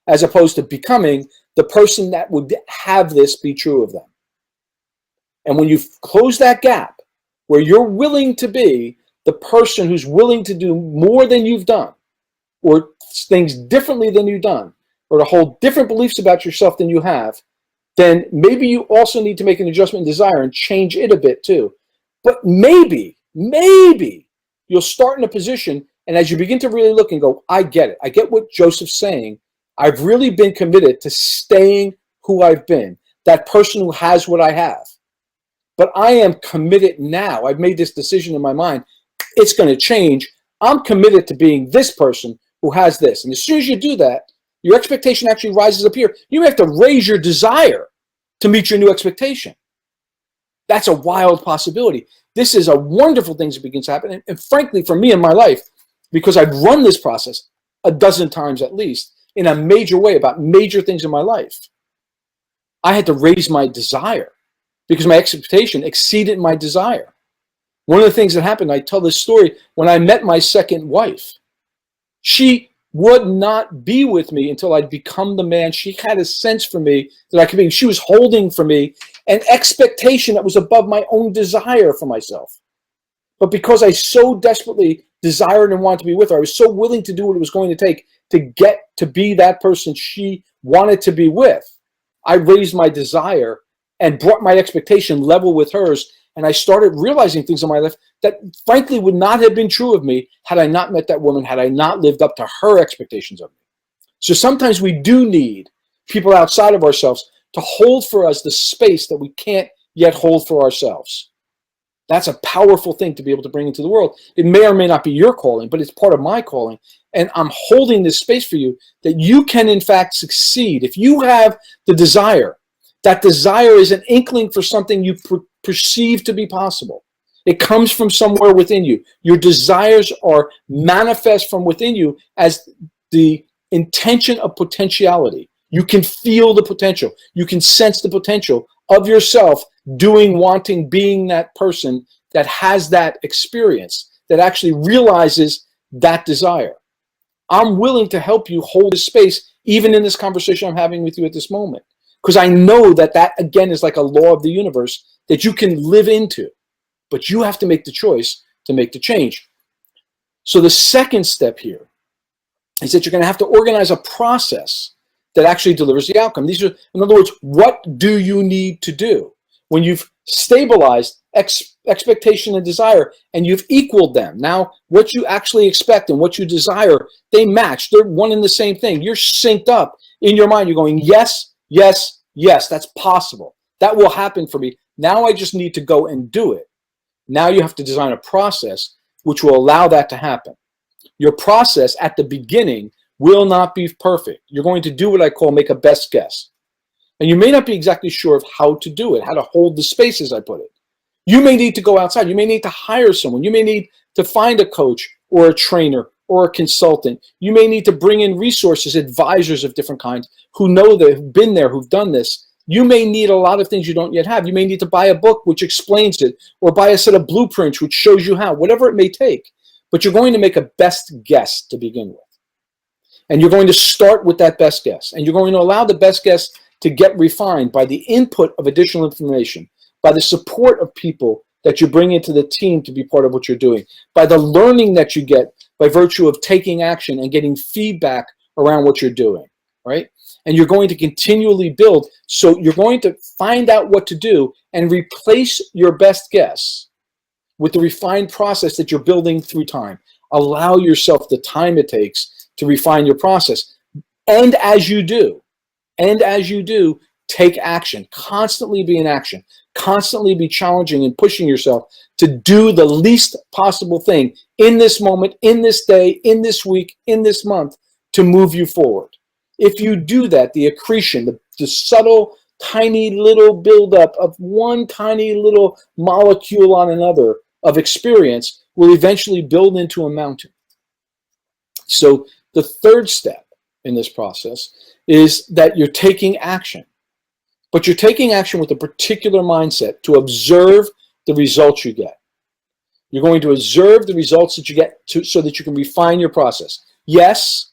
as opposed to becoming the person that would have this be true of them? And when you close that gap, where you're willing to be the person who's willing to do more than you've done, or things differently than you've done, or to hold different beliefs about yourself than you have, then maybe you also need to make an adjustment in desire and change it a bit too. But maybe you'll start in a position, and as you begin to really look and go, I get it. I get what Joseph's saying. I've really been committed to staying who I've been, that person who has what I have. But I am committed now. I've made this decision in my mind. It's going to change. I'm committed to being this person who has this. And as soon as you do that, your expectation actually rises up here. You have to raise your desire to meet your new expectation. That's a wild possibility. This is a wonderful thing that begins to happen. And frankly, for me in my life, because I've run this process a dozen times at least in a major way about major things in my life, I had to raise my desire because my expectation exceeded my desire. One of the things that happened, I tell this story, when I met my second wife, she would not be with me until I'd become the man. She had a sense for me that I could be. She was holding for me an expectation that was above my own desire for myself. But because I so desperately desired and wanted to be with her, I was so willing to do what it was going to take to get to be that person she wanted to be with. I raised my desire and brought my expectation level with hers. And I started realizing things in my life that frankly would not have been true of me had I not met that woman, had I not lived up to her expectations of me. So sometimes we do need people outside of ourselves to hold for us the space that we can't yet hold for ourselves. That's a powerful thing to be able to bring into the world. It may or may not be your calling, but it's part of my calling. And I'm holding this space for you that you can in fact succeed. If you have the desire, that desire is an inkling for something you perceive to be possible. It comes from somewhere within you. Your desires are manifest from within you as the intention of potentiality. You can feel the potential. You can sense the potential of yourself doing, wanting, being that person that has that experience, that actually realizes that desire. I'm willing to help you hold this space, even in this conversation I'm having with you at this moment, because I know that that, again, is like a law of the universe that you can live into, but you have to make the choice to make the change. So the second step here is that you're going to have to organize a process that actually delivers the outcome. These are, in other words, what do you need to do? When you've stabilized expectation and desire and you've equaled them, now what you actually expect and what you desire, they match. They're one and the same thing. You're synced up in your mind. You're going, yes, yes, yes, that's possible. That will happen for me. Now I just need to go and do it. Now you have to design a process which will allow that to happen. Your process at the beginning will not be perfect. You're going to do what I call make a best guess. And you may not be exactly sure of how to do it, how to hold the space, as I put it. You may need to go outside. You may need to hire someone. You may need to find a coach or a trainer or a consultant. You may need to bring in resources, advisors of different kinds who know that have been there, who've done this. You may need a lot of things you don't yet have. You may need to buy a book which explains it, or buy a set of blueprints which shows you how, whatever it may take. But you're going to make a best guess to begin with. And you're going to start with that best guess. And you're going to allow the best guess to get refined by the input of additional information, by the support of people that you bring into the team to be part of what you're doing, by the learning that you get by virtue of taking action and getting feedback around what you're doing, right? And you're going to continually build. So you're going to find out what to do and replace your best guess with the refined process that you're building through time. Allow yourself the time it takes to refine your process. And as you do, take action. Constantly be in action. Constantly be challenging and pushing yourself to do the least possible thing in this moment, in this day, in this week, in this month to move you forward. If you do that, the accretion, the subtle, tiny little buildup of one tiny little molecule on another of experience will eventually build into a mountain. So the third step in this process is that you're taking action. But you're taking action with a particular mindset to observe the results you get. You're going to observe the results that you get so that you can refine your process. Yes,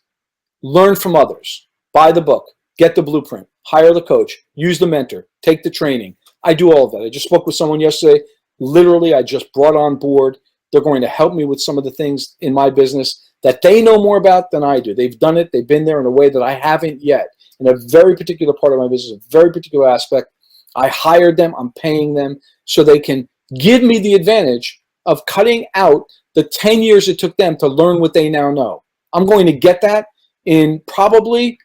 learn from others. Buy the book. Get the blueprint. Hire the coach. Use the mentor. Take the training. I do all of that. I just spoke with someone yesterday. Literally, I just brought on board. They're going to help me with some of the things in my business that they know more about than I do. They've done it. They've been there in a way that I haven't yet. In a very particular part of my business, a very particular aspect. I hired them. I'm paying them so they can give me the advantage of cutting out the 10 years it took them to learn what they now know. I'm going to get that in probably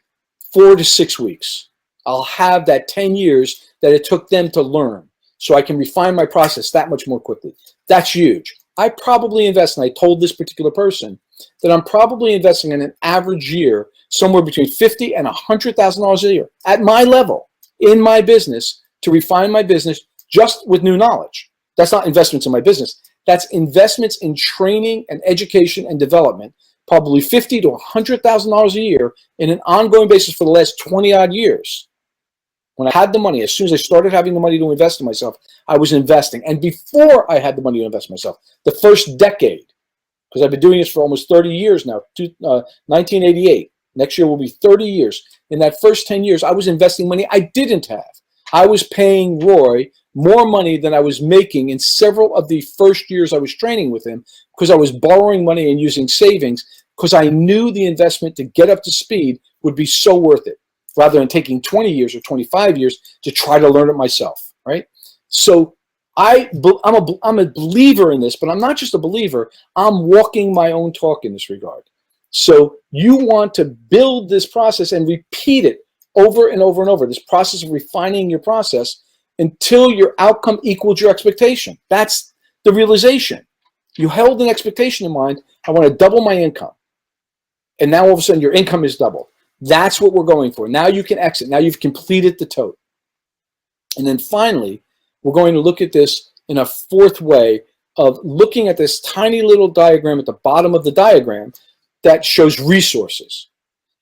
4 to 6 weeks. I'll have that 10 years that it took them to learn so I can refine my process that much more quickly. That's huge. I probably invest, and I told this particular person that I'm probably investing in an average year somewhere between $50,000 and $100,000 a year at my level in my business to refine my business just with new knowledge. That's not investments in my business. That's investments in training and education and development, probably $50,000 to $100,000 a year in an ongoing basis for the last 20 odd years. When I had the money, as soon as I started having the money to invest in myself, I was investing. And before I had the money to invest in myself, the first decade, because I've been doing this for almost 30 years now, 1988. Next year will be 30 years. In that first 10 years, I was investing money I didn't have. I was paying Roy more money than I was making in several of the first years I was training with him because I was borrowing money and using savings because I knew the investment to get up to speed would be so worth it, rather than taking 20 years or 25 years to try to learn it myself, right? So I'm a believer in this, but I'm not just a believer. I'm walking my own talk in this regard. So you want to build this process and repeat it over and over and over, this process of refining your process until your outcome equals your expectation. That's the realization. You held an expectation in mind. I want to double my income. And now all of a sudden your income is double. That's what we're going for. Now you can exit. Now you've completed the tote. And then finally, we're going to look at this in a fourth way of looking at this tiny little diagram at the bottom of the diagram that shows resources.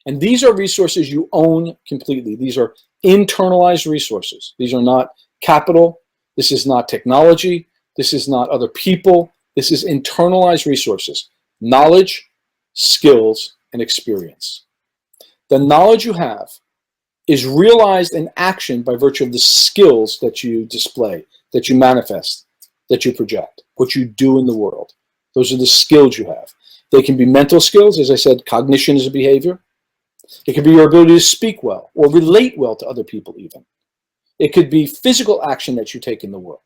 And these are resources you own completely. These are internalized resources. These are not capital. This is not technology. This is not other people. This is internalized resources: knowledge, skills, and experience. The knowledge you have is realized in action by virtue of the skills that you display, that you manifest, that you project, what you do in the world. Those are the skills you have. They can be mental skills. As I said, cognition is a behavior. It could be your ability to speak well or relate well to other people even. It could be physical action that you take in the world.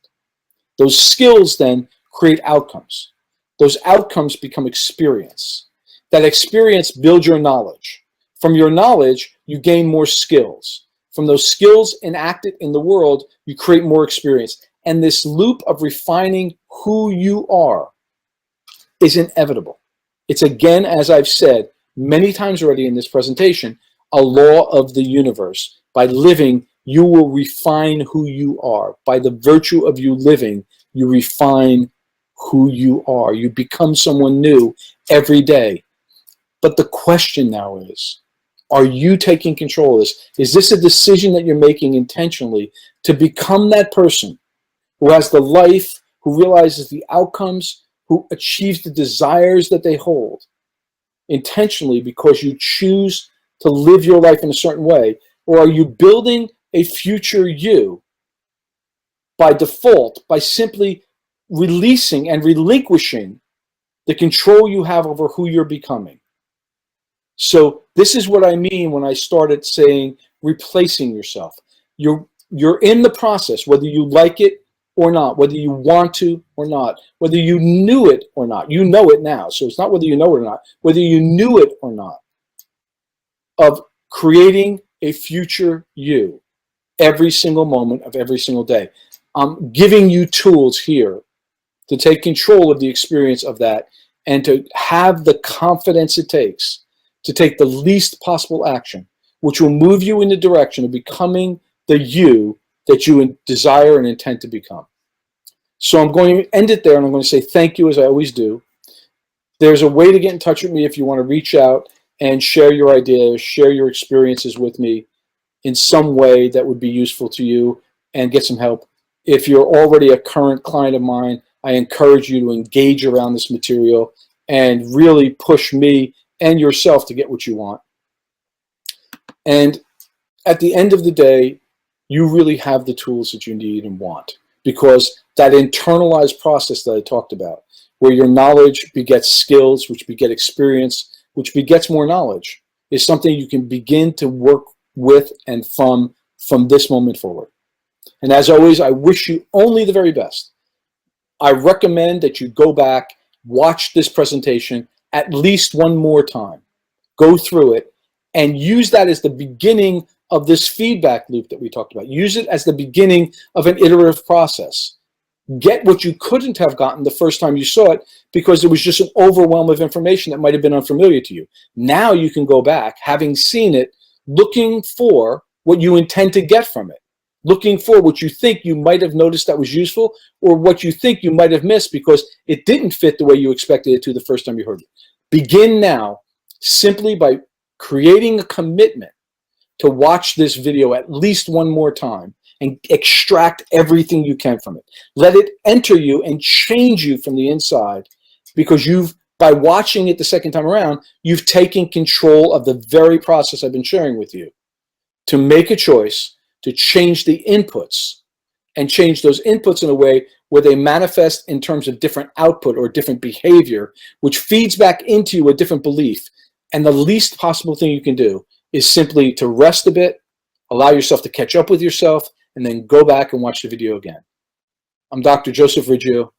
Those skills then create outcomes. Those outcomes become experience. That experience builds your knowledge. From your knowledge, you gain more skills. From those skills enacted in the world, you create more experience. And this loop of refining who you are is inevitable. It's, again, as I've said many times already in this presentation, a law of the universe. By living, you will refine who you are. By the virtue of you living, you refine who you are. You become someone new every day. But the question now is, are you taking control of this? Is this a decision that you're making intentionally to become that person who has the life, who realizes the outcomes, who achieves the desires that they hold intentionally because you choose to live your life in a certain way? Or are you building a future you by default, by simply releasing and relinquishing the control you have over who you're becoming? So this is what I mean when I started saying replacing yourself. You're in the process, whether you like it or not, whether you want to or not, whether you knew it or not. You know it now, so it's not whether you know it or not, whether you knew it or not, of creating a future you every single moment of every single day. I'm giving you tools here to take control of the experience of that and to have the confidence it takes to take the least possible action, which will move you in the direction of becoming the you that you desire and intend to become. So I'm going to end it there, and I'm going to say thank you, as I always do. There's a way to get in touch with me if you want to reach out and share your ideas, share your experiences with me in some way that would be useful to you and get some help. If you're already a current client of mine, I encourage you to engage around this material and really push me and yourself to get what you want. And at the end of the day, you really have the tools that you need and want, because that internalized process that I talked about, where your knowledge begets skills, which beget experience, which begets more knowledge, is something you can begin to work with and from this moment forward. And as always, I wish you only the very best. I recommend that you go back, watch this presentation at least one more time, go through it, and use that as the beginning of this feedback loop that we talked about. Use it as the beginning of an iterative process. Get what you couldn't have gotten the first time you saw it because there was just an overwhelm of information that might have been unfamiliar to you. Now you can go back, having seen it, looking for what you intend to get from it, looking for what you think you might have noticed that was useful, or what you think you might have missed because it didn't fit the way you expected it to the first time you heard it. Begin now simply by creating a commitment to watch this video at least one more time and extract everything you can from it. Let it enter you and change you from the inside, because by watching it the second time around, you've taken control of the very process I've been sharing with you to make a choice to change the inputs and change those inputs in a way where they manifest in terms of different output or different behavior, which feeds back into a different belief. And the least possible thing you can do is simply to rest a bit, allow yourself to catch up with yourself, and then go back and watch the video again. I'm Dr. Joseph Riggio.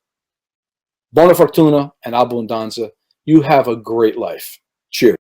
Buona fortuna and abbondanza. You have a great life. Cheers.